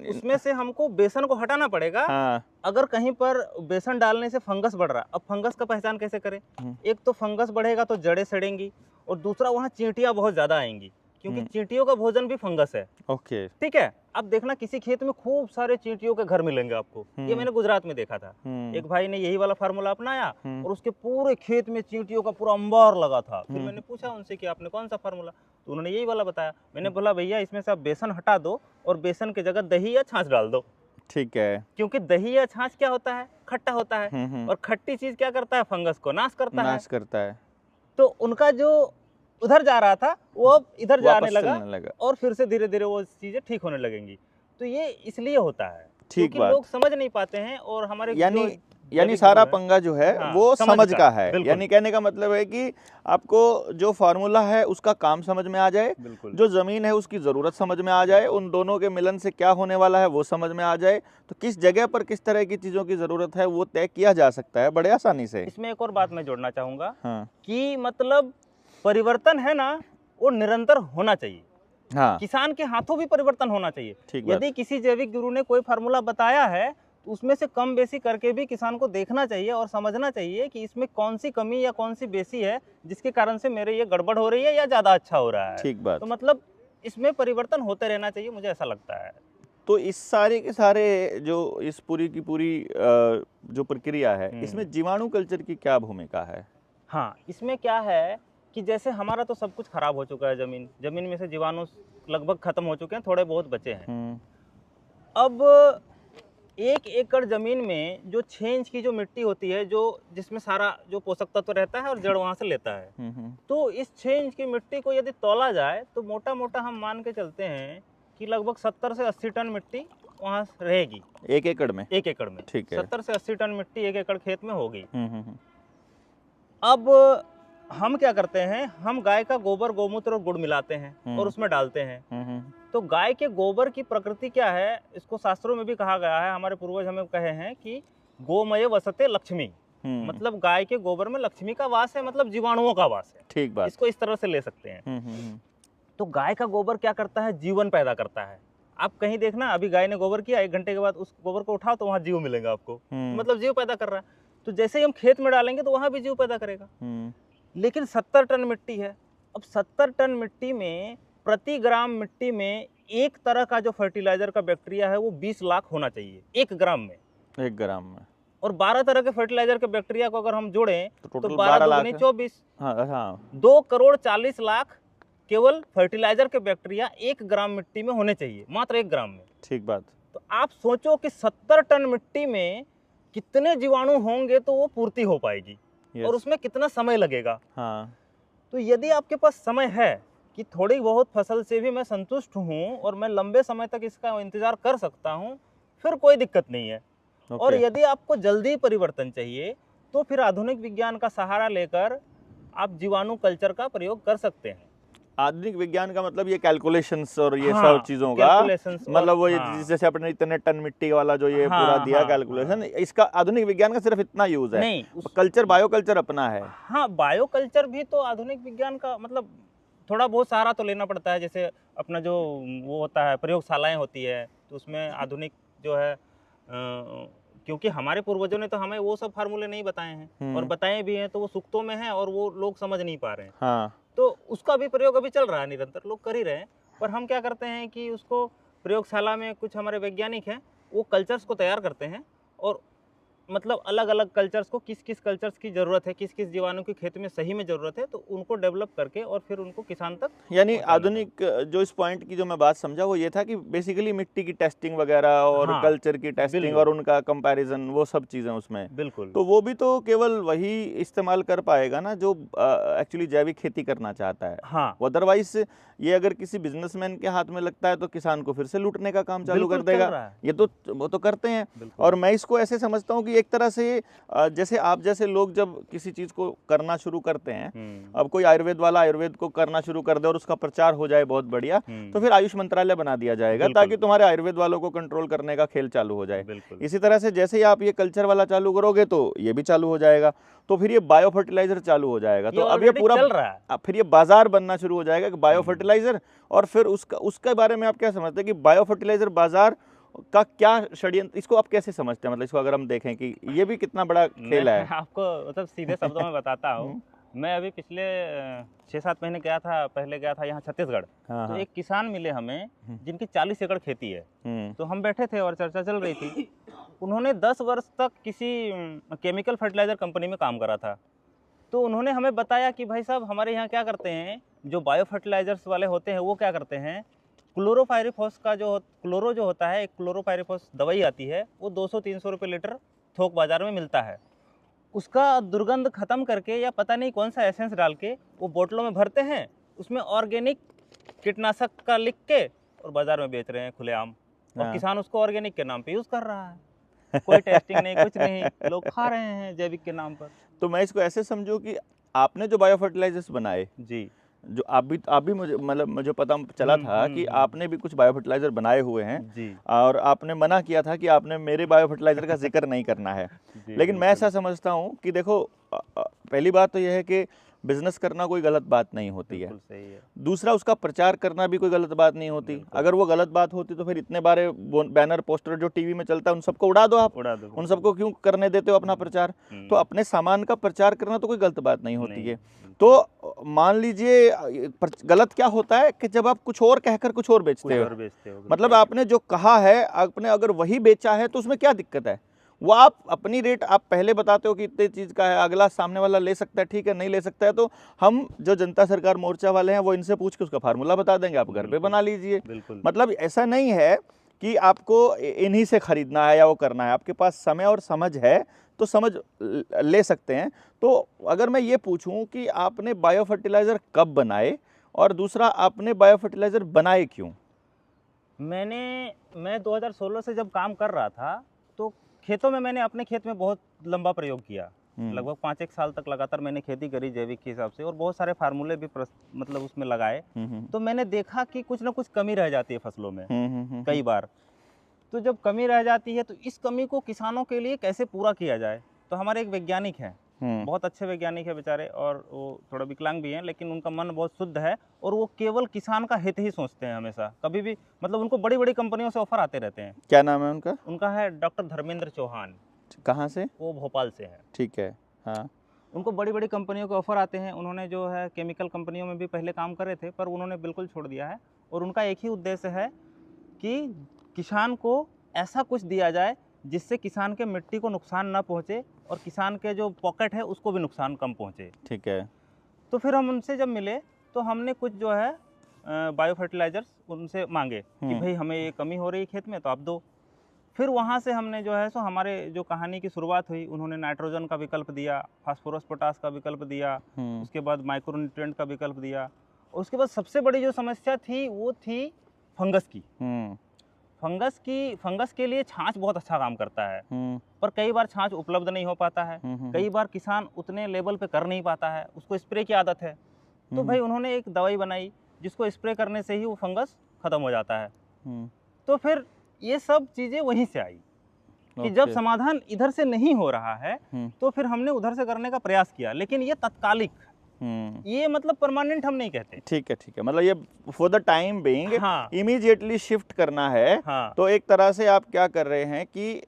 उसमें से हमको बेसन को हटाना पड़ेगा। हाँ। अगर कहीं पर बेसन डालने से फंगस बढ़ रहा है, अब फंगस का पहचान कैसे करें? एक तो फंगस बढ़ेगा तो जड़ें सड़ेंगी, और दूसरा वहाँ चींटियां बहुत ज्यादा आएंगी, क्योंकि चींटियों का भोजन भी फंगस है। ओके, ठीक है। अब देखना किसी खेत में खूब सारे चींटियों के घर मिलेंगे आपको, ये मैंने गुजरात में देखा था। एक भाई ने यही वाला फार्मूला अपनाया और उसके पूरे खेत में चींटियों का पूरा अंबार लगा था। फिर मैंने पूछा उनसे कि आपने कौन सा फार्मूला, तो उन्होंने यही वाला बताया। मैंने बोला भैया इसमें से आप बेसन हटा दो और बेसन की जगह दही या छाछ डाल दो। ठीक है, क्योंकि दही या छाछ क्या होता है, खट्टा होता है, और खट्टी चीज क्या करता है, फंगस को नाश करता है। तो उनका जो उधर जा रहा था वो अब इधर जाने लगा और फिर से धीरे धीरे वो चीजें ठीक होने लगेंगी। तो ये इसलिए होता है क्योंकि लोग समझ नहीं पाते हैं, और हमारे यानी सारा पंगा जो है वो समझ का है। यानी कहने का मतलब है कि आपको जो फार्मूला है उसका काम समझ में आ जाए, जो जमीन है उसकी जरूरत समझ में आ जाए, उन दोनों के मिलन से क्या होने वाला है वो समझ में आ जाए, तो किस जगह पर किस तरह की चीजों की जरूरत है वो तय किया जा सकता है बड़े आसानी से। इसमें एक और बात मैं जोड़ना चाहूंगा कि मतलब परिवर्तन है ना वो निरंतर होना चाहिए। हाँ। किसान के हाथों भी परिवर्तन होना चाहिए। यदि किसी जैविक गुरु ने कोई फार्मूला बताया है तो उसमें से कम बेसी करके भी किसान को देखना चाहिए और समझना चाहिए कि इसमें कौन सी कमी या कौन सी बेसी है जिसके कारण से मेरे ये गड़बड़ हो रही है या ज्यादा अच्छा हो रहा है। ठीक बात। तो मतलब इसमें परिवर्तन होते रहना चाहिए, मुझे ऐसा लगता है। तो इस सारे के सारे जो इस पूरी की पूरी जो प्रक्रिया है इसमें जीवाणु कल्चर की क्या भूमिका है? हाँ, इसमें क्या है कि जैसे हमारा तो सब कुछ खराब हो चुका है, जमीन में से जीवाणु लगभग खत्म हो चुके हैं, थोड़े बहुत बचे हैं। अब 1 एकड़ जमीन में जो 6 इंच की जो मिट्टी होती है, जो जिसमें सारा जो पोषक तत्व रहता है और जड़ वहां से लेता है, तो इस 6 इंच की मिट्टी को यदि तौला जाए तो मोटा मोटा हम मान के चलते हैं कि लगभग 70 से 80 टन मिट्टी वहां रहेगी 1 एकड़ में। 1 एकड़ में, ठीक है। 70 से 80 टन मिट्टी 1 एकड़ खेत में होगी। अब हम क्या करते हैं, हम गाय का गोबर, गोमूत्र और गुड़ मिलाते हैं और उसमें डालते हैं। तो गाय के गोबर की प्रकृति क्या है, इसको शास्त्रों में भी कहा गया है, हमारे पूर्वज हमें कहे हैं कि गोमय वसते लक्ष्मी, मतलब गाय के गोबर में लक्ष्मी का वास है, मतलब जीवाणुओं का वास है। ठीक बात। इसको इस तरह से ले सकते हैं। तो गाय का गोबर क्या करता है, जीवन पैदा करता है। आप कहीं देखना, अभी गाय ने गोबर किया, 1 घंटे के बाद उस गोबर को उठाओ तो वहां जीव मिलेगा आपको, मतलब जीव पैदा कर रहा है। तो जैसे ही हम खेत में डालेंगे तो वहां भी जीव पैदा करेगा। लेकिन 70 टन मिट्टी है। अब 70 टन मिट्टी में प्रति ग्राम मिट्टी में एक तरह का जो फर्टिलाइजर का बैक्टीरिया है वो 20 लाख होना चाहिए 1 ग्राम में। 1 ग्राम में। और 12 तरह के फर्टिलाइजर के बैक्टीरिया को अगर हम जोड़ें तो 12 दूनी 24। हाँ। 2 करोड़ 40 लाख केवल फर्टिलाइजर के बैक्टीरिया 1 ग्राम मिट्टी में होने चाहिए, मात्र 1 ग्राम में। ठीक बात। तो आप सोचो कि 70 टन मिट्टी में कितने जीवाणु होंगे तो वो पूर्ति हो पाएगी। और उसमें कितना समय लगेगा। हाँ। तो यदि आपके पास समय है कि थोड़ी बहुत फसल से भी मैं संतुष्ट हूँ और मैं लंबे समय तक इसका इंतजार कर सकता हूँ, फिर कोई दिक्कत नहीं है। और यदि आपको जल्दी परिवर्तन चाहिए तो फिर आधुनिक विज्ञान का सहारा लेकर आप जीवाणु कल्चर का प्रयोग कर सकते हैं। आधुनिक विज्ञान का मतलब ये कैलकुलेशंस और ये सब चीजों का, मतलब वो जैसे अपने इतने टन मिट्टी वाला जो ये पूरा दिया कैलकुलेशन, इसका आधुनिक विज्ञान का सिर्फ इतना यूज है। नहीं, कल्चर बायो कल्चर अपना है। हाँ, बायो कल्चर भी तो आधुनिक विज्ञान का मतलब थोड़ा बहुत सहारा तो लेना पड़ता है। जैसे अपना जो वो होता है प्रयोगशालाएं होती है, तो उसमें आधुनिक जो है क्योंकि हमारे पूर्वजों ने तो हमें वो सब फार्मूले नहीं बताए हैं, और बताए भी हैं तो वो सुक्तों में है और वो लोग समझ नहीं पा रहे हैं। हाँ। तो उसका भी प्रयोग अभी चल रहा है, निरंतर लोग कर ही रहे हैं। पर हम क्या करते हैं कि उसको प्रयोगशाला में कुछ हमारे वैज्ञानिक हैं वो कल्चर्स को तैयार करते हैं और मतलब अलग अलग कल्चर्स को, किस किस कल्चर्स की ज़रूरत है, किस किस जीवाणु की खेती में सही में ज़रूरत है, तो उनको डेवलप करके और फिर उनको किसान तक यानी पहुंचाना आधुनिक जो इस पॉइंट की जो मैं बात समझा वो ये था कि बेसिकली मिट्टी की टेस्टिंग वगैरह और हाँ, कल्चर की टेस्टिंग बिल्कुल। और उनका कंपैरिजन, वो सब चीज़ें उसमें, बिल्कुल। तो वो भी तो केवल वही इस्तेमाल कर पाएगा ना जो एक्चुअली जैविक खेती करना चाहता है। हाँ, अदरवाइज ये अगर किसी बिजनेसमैन के हाथ में लगता है तो किसान को फिर से लूटने का काम चालू कर बिल्कुल चल देगा। रहा है। ये तो वो तो करते हैं। बिल्कुल। और मैं इसको ऐसे समझता हूँ कि एक तरह से जैसे आप जैसे लोग जब किसी चीज़ को करना शुरू करते हैं, अब कोई आयुर्वेद वाला आयुर्वेद को करना शुरू कर दे और उसका प्रचार हो जाए बहुत बढ़िया, तो फिर आयुष मंत्रालय बना दिया जाएगा बिल्कुल। ताकि तुम्हारे आयुर्वेद वालों को कंट्रोल करने का खेल चालू हो जाए। बिल्कुल। इसी तरह से जैसे ही आप ये कल्चर वाला चालू करोगे तो ये भी चालू हो जाएगा, तो फिर ये बायो फर्टिलाइजर चालू हो जाएगा। तो अब ये ऑलरेडी पूरा चल रहा है। अब फिर ये बाजार बनना शुरू हो जाएगा कि बायो फर्टिलाइजर, और फिर उसके बारे में आप क्या समझते हैं कि बायो फर्टिलाइजर बाजार का क्या षड्यंत्र, इसको आप कैसे समझते हैं? मतलब इसको अगर हम देखें कि ये भी कितना बड़ा खेल है। मैं आपको मतलब सीधे शब्दों में बताता हूँ। मैं अभी पिछले 6-7 महीने पहले गया था यहाँ छत्तीसगढ़। हाँ, तो हाँ। एक किसान मिले हमें जिनकी 40 एकड़ खेती है। तो हम बैठे थे और चर्चा चल रही थी। उन्होंने 10 वर्ष तक किसी केमिकल फर्टिलाइजर कंपनी में काम करा था। तो उन्होंने हमें बताया कि भाई साहब हमारे यहाँ क्या करते हैं, जो बायो फर्टिलाइजर्स वाले होते हैं वो क्या करते हैं, क्लोरोपाइरीफॉस का जो क्लोरो जो होता है, एक क्लोरोपाइरीफॉस दवाई आती है, वो 200-300 रुपये लीटर थोक बाजार में मिलता है। उसका दुर्गंध खत्म करके या पता नहीं कौन सा एसेंस डाल के वो बोतलों में भरते हैं, उसमें ऑर्गेनिक कीटनाशक का लिख के और बाजार में बेच रहे हैं खुलेआम। और किसान उसको ऑर्गेनिक के नाम पे यूज़ कर रहा है। कोई टेस्टिंग नहीं, कुछ नहीं, लोग खा रहे हैं जैविक के नाम पर। तो मैं इसको ऐसे समझूं कि आपने जो बायो फर्टिलाइजर्स बनाए, जी, जो आप भी मुझे मतलब मुझे पता चला था कि आपने भी कुछ बायो फर्टिलाइजर बनाए हुए हैं जी। और आपने मना किया था कि आपने मेरे बायो फर्टिलाइजर का जिक्र नहीं करना है। लेकिन मैं ऐसा समझता हूँ कि देखो, पहली बात तो यह है कि बिजनेस करना कोई गलत बात नहीं होती है। सही है। दूसरा, उसका प्रचार करना भी कोई गलत बात नहीं होती। अगर वो गलत बात होती तो फिर इतने बारे बैनर पोस्टर जो टीवी में चलता है उन सबको उड़ा दो आप, उड़ा दो। उन सबको क्यों करने देते हो अपना प्रचार? तो अपने सामान का प्रचार करना तो कोई गलत बात नहीं होती है। तो मान लीजिए गलत क्या होता है कि जब आप कुछ और कहकर कुछ और बेचते हो। मतलब आपने जो कहा है, आपने अगर वही बेचा है तो उसमें क्या दिक्कत है? वो आप अपनी रेट आप पहले बताते हो कि इतने चीज़ का है, अगला सामने वाला ले सकता है, ठीक है, नहीं ले सकता है तो हम जो जनता सरकार मोर्चा वाले हैं वो इनसे पूछ के उसका फार्मूला बता देंगे, आप घर पे बना लीजिए। मतलब ऐसा नहीं है कि आपको इन्हीं से खरीदना है या वो करना है। आपके पास समय और समझ है तो समझ ले सकते हैं। तो अगर मैं ये पूछूं कि आपने बायो फर्टिलाइज़र कब बनाए और दूसरा आपने बायो फर्टिलाइज़र बनाए क्यों? मैं 2016 से जब काम कर रहा था तो खेतों में मैंने अपने खेत में बहुत लंबा प्रयोग किया। लगभग 5-1 साल तक लगातार मैंने खेती करी जैविक के हिसाब से और बहुत सारे फार्मूले भी मतलब उसमें लगाए। तो मैंने देखा कि कुछ ना कुछ कमी रह जाती है फसलों में कई बार। तो जब कमी रह जाती है तो इस कमी को किसानों के लिए कैसे पूरा किया जाए। तो हमारे एक वैज्ञानिक हैं, बहुत अच्छे वैज्ञानिक है बेचारे, और वो थोड़ा विकलांग भी हैं, लेकिन उनका मन बहुत शुद्ध है और वो केवल किसान का हित ही सोचते हैं हमेशा। कभी भी मतलब उनको बड़ी बड़ी कंपनियों से ऑफर आते रहते हैं। क्या नाम है उनका? उनका है डॉक्टर धर्मेंद्र चौहान। कहाँ से? वो भोपाल से है। ठीक है। हाँ। उनको बड़ी बड़ी कंपनियों के ऑफर आते हैं। उन्होंने जो है केमिकल कंपनियों में भी पहले काम करे थे, पर उन्होंने बिल्कुल छोड़ दिया है। और उनका एक ही उद्देश्य है कि किसान को ऐसा कुछ दिया जाए जिससे किसान के मिट्टी को नुकसान ना पहुंचे और किसान के जो पॉकेट है उसको भी नुकसान कम पहुंचे। ठीक है। तो फिर हम उनसे जब मिले तो हमने कुछ जो है बायो फर्टिलाइजर्स उनसे मांगे कि भाई हमें ये कमी हो रही है खेत में तो आप दो। फिर वहाँ से हमने जो है सो हमारे जो कहानी की शुरुआत हुई, उन्होंने नाइट्रोजन का विकल्प दिया, फास्फोरस पोटास का विकल्प दिया, उसके बाद माइक्रोन्यूट्रिएंट का विकल्प दिया। और उसके बाद सबसे बड़ी जो समस्या थी वो थी फंगस की। फंगस के लिए छाछ बहुत अच्छा काम करता है, पर कई बार छाछ उपलब्ध नहीं हो पाता है। कई बार किसान उतने लेवल पे कर नहीं पाता है, उसको स्प्रे की आदत है। तो भाई उन्होंने एक दवाई बनाई जिसको स्प्रे करने से ही वो फंगस खत्म हो जाता है। तो फिर ये सब चीज़ें वहीं से आई कि जब समाधान इधर से नहीं हो रहा है तो फिर हमने उधर से करने का प्रयास किया, लेकिन ये तात्कालिक, ये मतलब परमानेंट हम नहीं कहते। ठीक है, ठीक है, मतलब ये for the time being immediately shift करना है। हाँ। तो एक तरह से आप क्या कर रहे हैं कि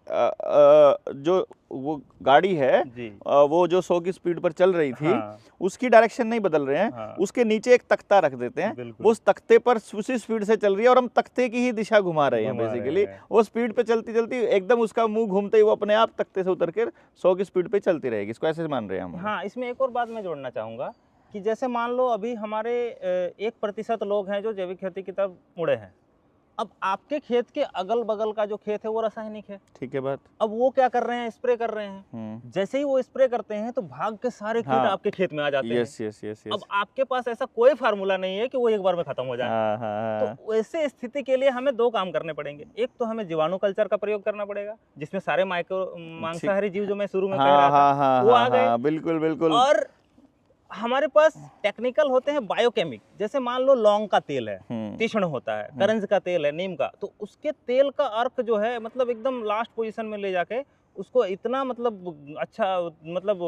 जो वो गाड़ी है जी। वो जो 100 की स्पीड पर चल रही थी, हाँ, उसकी डायरेक्शन नहीं बदल रहे हैं, हाँ, उसके नीचे एक तख्ता रख देते हैं, बिल्कुल। वो उस तख्ते पर उसी स्पीड से चल रही है और हम तख्ते की ही दिशा घुमा रहे हैं घुमा रहे बेसिकली। हैं। वो स्पीड पे चलती चलती एकदम उसका मुंह घूमते ही वो अपने आप तख्ते से उतर कर 100 की स्पीड पे चलती रहेगी। इसको ऐसे मान रहे हैं हम। हाँ, इसमें एक और बात मैं जोड़ना चाहूँगा कि जैसे मान लो अभी हमारे 1% लोग हैं जो जैविक खेती की तरफ मुड़े हैं। अब आपके खेत के अगल-बगल का जो खेत है वो रासायनिक है। ठीक है बात। अब वो क्या कर रहे हैं, स्प्रे कर रहे हैं। जैसे ही वो स्प्रे करते हैं तो भाग के सारे कीट हाँ, आपके खेत में आ जाते हैं। यस यस यस अब यस। आपके पास ऐसा कोई फार्मूला नहीं है कि वो एक बार में खत्म हो जाए। हाँ हाँ हाँ। तो वैसे स्थिति के लिए हमें 2 काम करने पड़ेंगे। एक तो हमें जीवाणु कल्चर का प्रयोग करना पड़ेगा, जिसमें सारे मांसाहारी जीव जो मैं शुरू में कह रहा था, वो आ गए। बिल्कुल बिल्कुल। और हमारे पास टेक्निकल होते हैं बायोकेमिक, जैसे मान लो लौंग का तेल है, तीक्ष्ण होता है, करंज का तेल है, नीम का, तो उसके तेल का अर्क जो है मतलब एकदम लास्ट पोजीशन में ले जाके उसको इतना मतलब अच्छा मतलब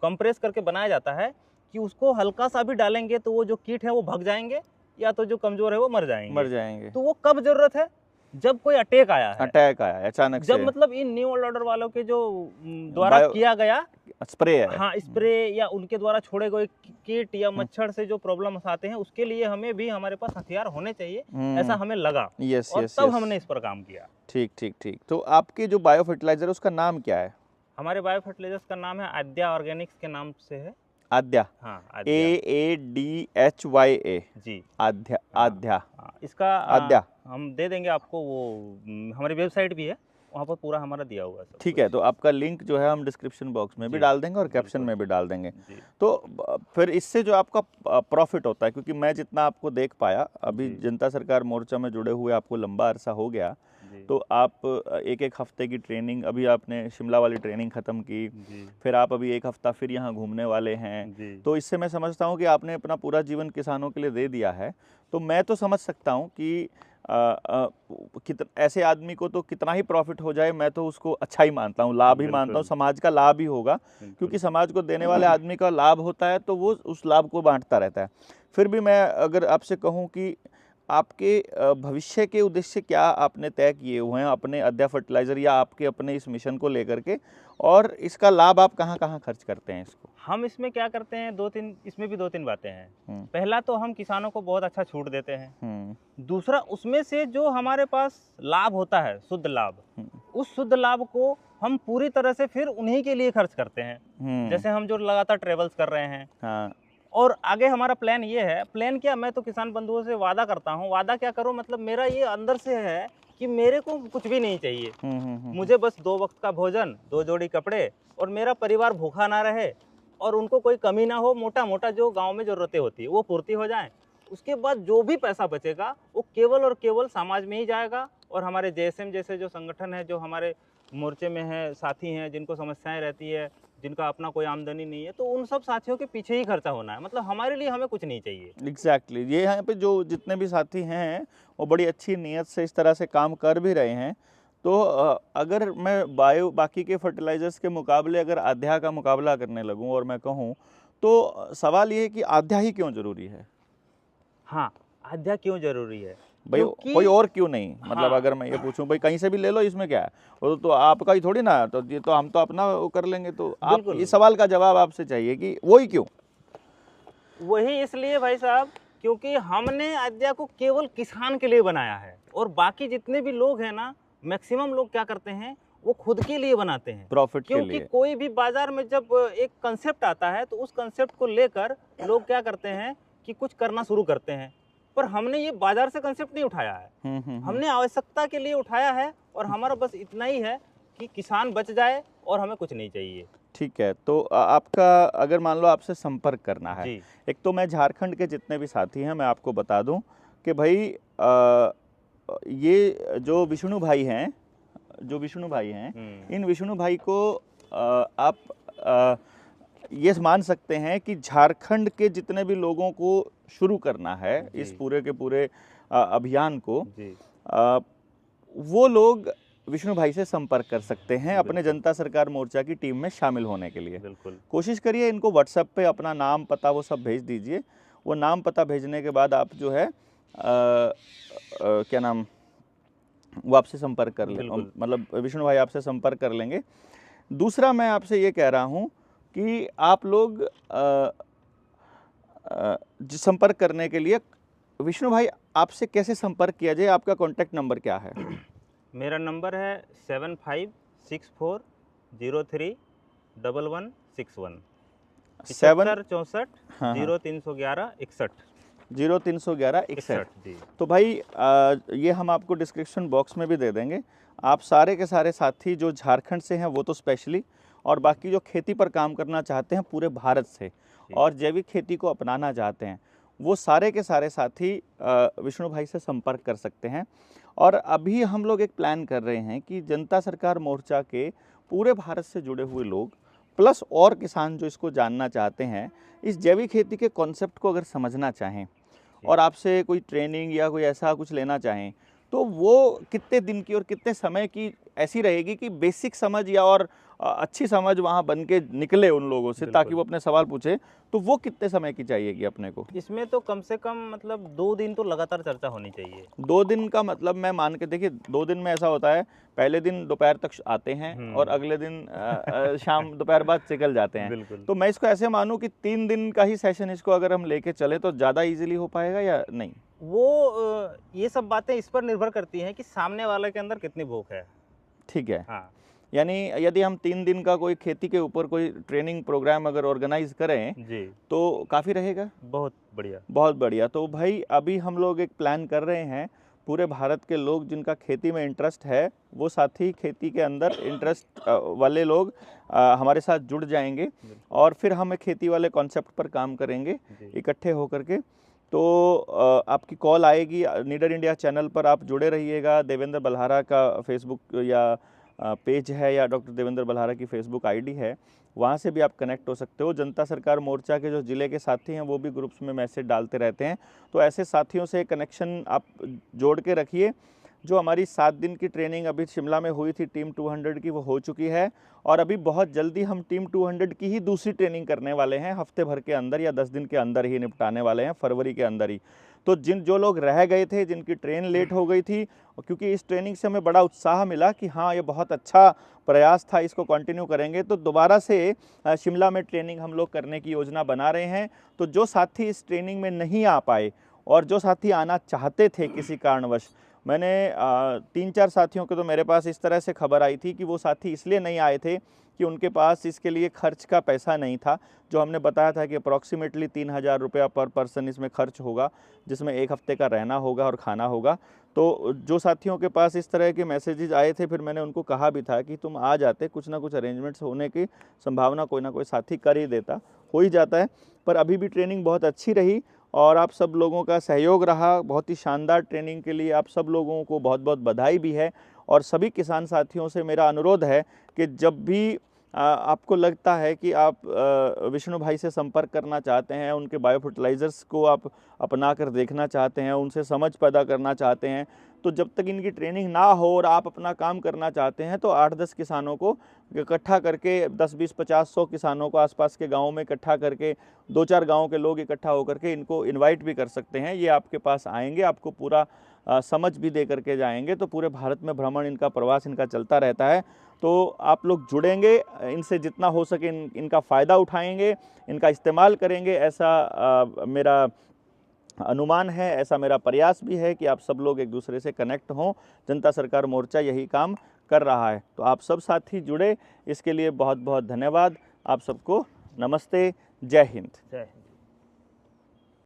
कंप्रेस करके बनाया जाता है कि उसको हल्का सा भी डालेंगे तो वो जो कीट है वो भाग जाएंगे, या तो जो कमजोर है वो मर जाएंगे। तो वो कब जरूरत है? जब कोई अटैक आया है, अटैक आया है अचानक जब से। मतलब इन न्यू वर्ल्ड ऑर्डर वालों के जो द्वारा किया गया स्प्रे है। हाँ, स्प्रे या उनके द्वारा छोड़े गए कीट या मच्छर से जो प्रॉब्लम्स आते हैं, उसके लिए हमें भी हमारे पास हथियार होने चाहिए, ऐसा हमें लगा। यस और यस तब यस। हमने इस पर काम किया। ठीक ठीक ठीक। तो आपके जो बायो फर्टिलाइजर उसका नाम क्या है? हमारे बायो फर्टिलाइजर्स का नाम है आद्या ऑर्गेनिक्स के नाम से है। आद्या। हाँ, AADHYA। जी। आद्या। हाँ, आद्या। हाँ, इसका आद्या। हम दे देंगे आपको, वो हमारी वेबसाइट भी है, वहाँ पर पूरा हमारा दिया हुआ है सब ठीक कुछ। है, तो आपका लिंक जो है हम डिस्क्रिप्शन बॉक्स में भी जी, डाल देंगे और कैप्शन बिल्कुल। में भी डाल देंगे। जी, तो फिर इससे जो आपका प्रॉफिट होता है, क्योंकि मैं जितना आपको देख पाया अभी जी। जनता सरकार मोर्चा में जुड़े हुए आपको लंबा अरसा हो गया, जी, तो आप एक एक हफ्ते की ट्रेनिंग, अभी आपने शिमला वाली ट्रेनिंग ख़त्म की, जी, फिर आप अभी एक हफ्ता फिर यहाँ घूमने वाले हैं, जी, तो इससे मैं समझता हूँ कि आपने अपना पूरा जीवन किसानों के लिए दे दिया है। तो मैं तो समझ सकता हूँ कि ऐसे आदमी को तो कितना ही प्रॉफिट हो जाए, मैं तो उसको अच्छा ही मानता हूँ, लाभ ही मानता हूँ, बिल्कुल, समाज का लाभ ही होगा, बिल्कुल। क्योंकि समाज को देने वाले आदमी का लाभ होता है तो वो उस लाभ को बांटता रहता है। फिर भी मैं अगर आपसे कहूँ कि आपके भविष्य के उद्देश्य क्या आपने तय किए हुए हैं अपने आद्या फर्टिलाइजर या आपके अपने इस मिशन को लेकर के, और इसका लाभ आप कहाँ कहाँ खर्च करते हैं इसको? हम इसमें क्या करते हैं, इसमें भी 2-3 बातें हैं। पहला तो हम किसानों को बहुत अच्छा छूट देते हैं। दूसरा, उसमें से जो हमारे पास लाभ होता है, शुद्ध लाभ, उस शुद्ध लाभ को हम पूरी तरह से फिर उन्हीं के लिए खर्च करते हैं। जैसे हम जो लगातार ट्रेवल्स कर रहे हैं। हाँ। और आगे हमारा प्लान ये है, प्लान क्या, मैं तो किसान बंधुओं से वादा करता हूँ, वादा क्या करूँ, मतलब मेरा ये अंदर से है कि मेरे को कुछ भी नहीं चाहिए। मुझे बस 2 वक्त का भोजन, 2 जोड़ी कपड़े, और मेरा परिवार भूखा ना रहे और उनको कोई कमी ना हो, मोटा मोटा जो गांव में ज़रूरतें होती है वो पूर्ति हो जाए। उसके बाद जो भी पैसा बचेगा वो केवल और केवल समाज में ही जाएगा, और हमारे JSM जैसे जो संगठन है, जो हमारे मोर्चे में है, साथी हैं जिनको समस्याएं रहती है, जिनका अपना कोई आमदनी नहीं है, तो उन सब साथियों के पीछे ही खर्चा होना है। मतलब हमारे लिए हमें कुछ नहीं चाहिए। एग्जैक्टली ये यहाँ पे जो जितने भी साथी हैं वो बड़ी अच्छी नीयत से इस तरह से काम कर भी रहे हैं। तो अगर मैं बाकी के फर्टिलाइजर्स के मुकाबले अगर आध्या का मुकाबला करने लगूं और मैं कहूं, तो सवाल ये है कि आध्या ही क्यों ज़रूरी है? हाँ, आध्या क्यों ज़रूरी है? भाई कोई और क्यों नहीं? मतलब हाँ, अगर मैं ये पूछूं भाई कहीं से भी ले लो, इसमें क्या है, वो तो आपका ही थोड़ी ना, तो ये तो हम तो अपना वो कर लेंगे। तो आप ये सवाल का जवाब आपसे चाहिए कि वो ही क्यों? वही इसलिए भाई साहब, क्योंकि हमने आध्या को केवल किसान के लिए बनाया है, और बाकी जितने भी लोग हैं ना, मैक्सिमम लोग क्या करते हैं, वो खुद के लिए बनाते हैं, प्रॉफिट के लिए। क्योंकि कोई भी बाजार में जब एक कंसेप्ट आता है तो उस कंसेप्ट को लेकर लोग क्या करते हैं कि कुछ करना शुरू करते हैं। पर हमने ये बाजार से कंसेप्ट नहीं उठाया है, हमने आवश्यकता के लिए उठाया है, और हमारा बस इतना ही है कि किसान बच जाए और हमें कुछ नहीं चाहिए। ठीक है, तो आपका अगर मान लो आपसे संपर्क करना है, एक तो मैं झारखंड के जितने भी साथी हैं मैं आपको बता दूं कि भाई ये जो विष्णु भाई हैं, इन विष्णु भाई को आप ये मान सकते हैं कि झारखंड के जितने भी लोगों को शुरू करना है इस पूरे के पूरे अभियान को, वो लोग विष्णु भाई से संपर्क कर सकते हैं अपने जनता सरकार मोर्चा की टीम में शामिल होने के लिए। बिल्कुल। कोशिश करिए इनको व्हाट्सएप पे अपना नाम पता वो सब भेज दीजिए। वो नाम पता भेजने के बाद आप जो है क्या नाम, वो आपसे संपर्क कर लेंगे, मतलब विष्णु भाई आपसे संपर्क कर लेंगे। दूसरा मैं आपसे ये कह रहा हूँ कि आप लोग संपर्क करने के लिए, विष्णु भाई आपसे कैसे संपर्क किया जाए, आपका कॉन्टैक्ट नंबर क्या है? मेरा नंबर है 7564031161 74 64 0311 61 जी। तो भाई ये हम आपको डिस्क्रिप्शन बॉक्स में भी दे देंगे। आप सारे के सारे साथी जो झारखंड से हैं वो तो स्पेशली, और बाकी जो खेती पर काम करना चाहते हैं पूरे भारत से और जैविक खेती को अपनाना चाहते हैं, वो सारे के सारे साथी विष्णु भाई से संपर्क कर सकते हैं। और अभी हम लोग एक प्लान कर रहे हैं कि जनता सरकार मोर्चा के पूरे भारत से जुड़े हुए लोग प्लस और किसान जो इसको जानना चाहते हैं, इस जैविक खेती के कॉन्सेप्ट को अगर समझना चाहें और आपसे कोई ट्रेनिंग या कोई ऐसा कुछ लेना चाहें, तो वो कितने दिन की और कितने समय की ऐसी रहेगी कि बेसिक समझ या और अच्छी समझ वहाँ बन के निकले उन लोगों से, ताकि वो अपने सवाल पूछे, तो वो कितने समय की चाहिएगी अपने को? इसमें तो कम से कम मतलब 2 दिन तो लगातार चर्चा होनी चाहिए। 2 दिन का मतलब मैं मान के देखिए, 2 दिन में ऐसा होता है, पहले दिन दोपहर तक आते हैं और अगले दिन शाम दोपहर बाद निकल जाते हैं। बिल्कुल। तो मैं इसको ऐसे मानूं कि 3 दिन का ही सेशन इसको अगर हम लेके चले तो ज़्यादा इजीली हो पाएगा या नहीं? वो ये सब बातें इस पर निर्भर करती हैं कि सामने वाले के अंदर कितनी भूख है। ठीक है। हाँ। यानी यदि हम 3 दिन का कोई खेती के ऊपर कोई ट्रेनिंग प्रोग्राम अगर ऑर्गेनाइज करें जी, तो काफ़ी रहेगा। बहुत बढ़िया। बहुत बढ़िया। तो भाई अभी हम लोग एक प्लान कर रहे हैं, पूरे भारत के लोग जिनका खेती में इंटरेस्ट है, वो साथी खेती के अंदर इंटरेस्ट वाले लोग हमारे साथ जुड़ जाएंगे और फिर हम एक खेती वाले कॉन्सेप्ट पर काम करेंगे इकट्ठे होकर के। तो आपकी कॉल आएगी, नीडर इंडिया चैनल पर आप जुड़े रहिएगा। देवेंद्र बल्हारा का फेसबुक या पेज है या डॉक्टर देवेंद्र बल्हारा की फेसबुक आईडी है, वहाँ से भी आप कनेक्ट हो सकते हो। जनता सरकार मोर्चा के जो ज़िले के साथी हैं वो भी ग्रुप्स में मैसेज डालते रहते हैं, तो ऐसे साथियों से कनेक्शन आप जोड़ के रखिए। जो हमारी 7 दिन की ट्रेनिंग अभी शिमला में हुई थी टीम 200 की, वो हो चुकी है और अभी बहुत जल्दी हम टीम 200 की ही दूसरी ट्रेनिंग करने वाले हैं, हफ्ते भर के अंदर या 10 दिन के अंदर ही निपटाने वाले हैं, फरवरी के अंदर ही। तो जो लोग रह गए थे, जिनकी ट्रेन लेट हो गई थी, क्योंकि इस ट्रेनिंग से हमें बड़ा उत्साह मिला कि हाँ ये बहुत अच्छा प्रयास था, इसको कंटिन्यू करेंगे, तो दोबारा से शिमला में ट्रेनिंग हम लोग करने की योजना बना रहे हैं। तो जो साथी इस ट्रेनिंग में नहीं आ पाए और जो साथी आना चाहते थे किसी कारणवश, मैंने 3-4 साथियों के तो मेरे पास इस तरह से खबर आई थी कि वो साथी इसलिए नहीं आए थे कि उनके पास इसके लिए खर्च का पैसा नहीं था, जो हमने बताया था कि अप्रॉक्सीमेटली 3000 रुपया पर पर्सन इसमें खर्च होगा, जिसमें 1 हफ्ते का रहना होगा और खाना होगा। तो जो साथियों के पास इस तरह के मैसेजेस आए थे, फिर मैंने उनको कहा भी था कि तुम आ जाते, कुछ ना कुछ अरेंजमेंट्स होने की संभावना कोई ना कोई साथी कर ही देता, हो ही जाता है। पर अभी भी ट्रेनिंग बहुत अच्छी रही और आप सब लोगों का सहयोग रहा, बहुत ही शानदार ट्रेनिंग के लिए आप सब लोगों को बहुत बहुत बधाई भी है। और सभी किसान साथियों से मेरा अनुरोध है कि जब भी आपको लगता है कि आप विष्णु भाई से संपर्क करना चाहते हैं, उनके बायो फर्टिलाइज़र्स को आप अपना कर देखना चाहते हैं, उनसे समझ पैदा करना चाहते हैं, तो जब तक इनकी ट्रेनिंग ना हो और आप अपना काम करना चाहते हैं, तो 8-10 किसानों को इकट्ठा करके, 10, 20, 50, 100 किसानों को आसपास के गाँव में इकट्ठा करके, 2-4 गाँव के लोग इकट्ठा होकर के इनको इन्वाइट भी कर सकते हैं। ये आपके पास आएंगे, आपको पूरा समझ भी दे करके जाएंगे। तो पूरे भारत में भ्रमण, इनका प्रवास इनका चलता रहता है। तो आप लोग जुड़ेंगे, इनसे जितना हो सके इनका फ़ायदा उठाएंगे, इनका इस्तेमाल करेंगे, ऐसा मेरा अनुमान है, ऐसा मेरा प्रयास भी है कि आप सब लोग एक दूसरे से कनेक्ट हों। जनता सरकार मोर्चा यही काम कर रहा है। तो आप सब साथी जुड़े, इसके लिए बहुत बहुत धन्यवाद। आप सबको नमस्ते, जय हिंद। जय हिंद।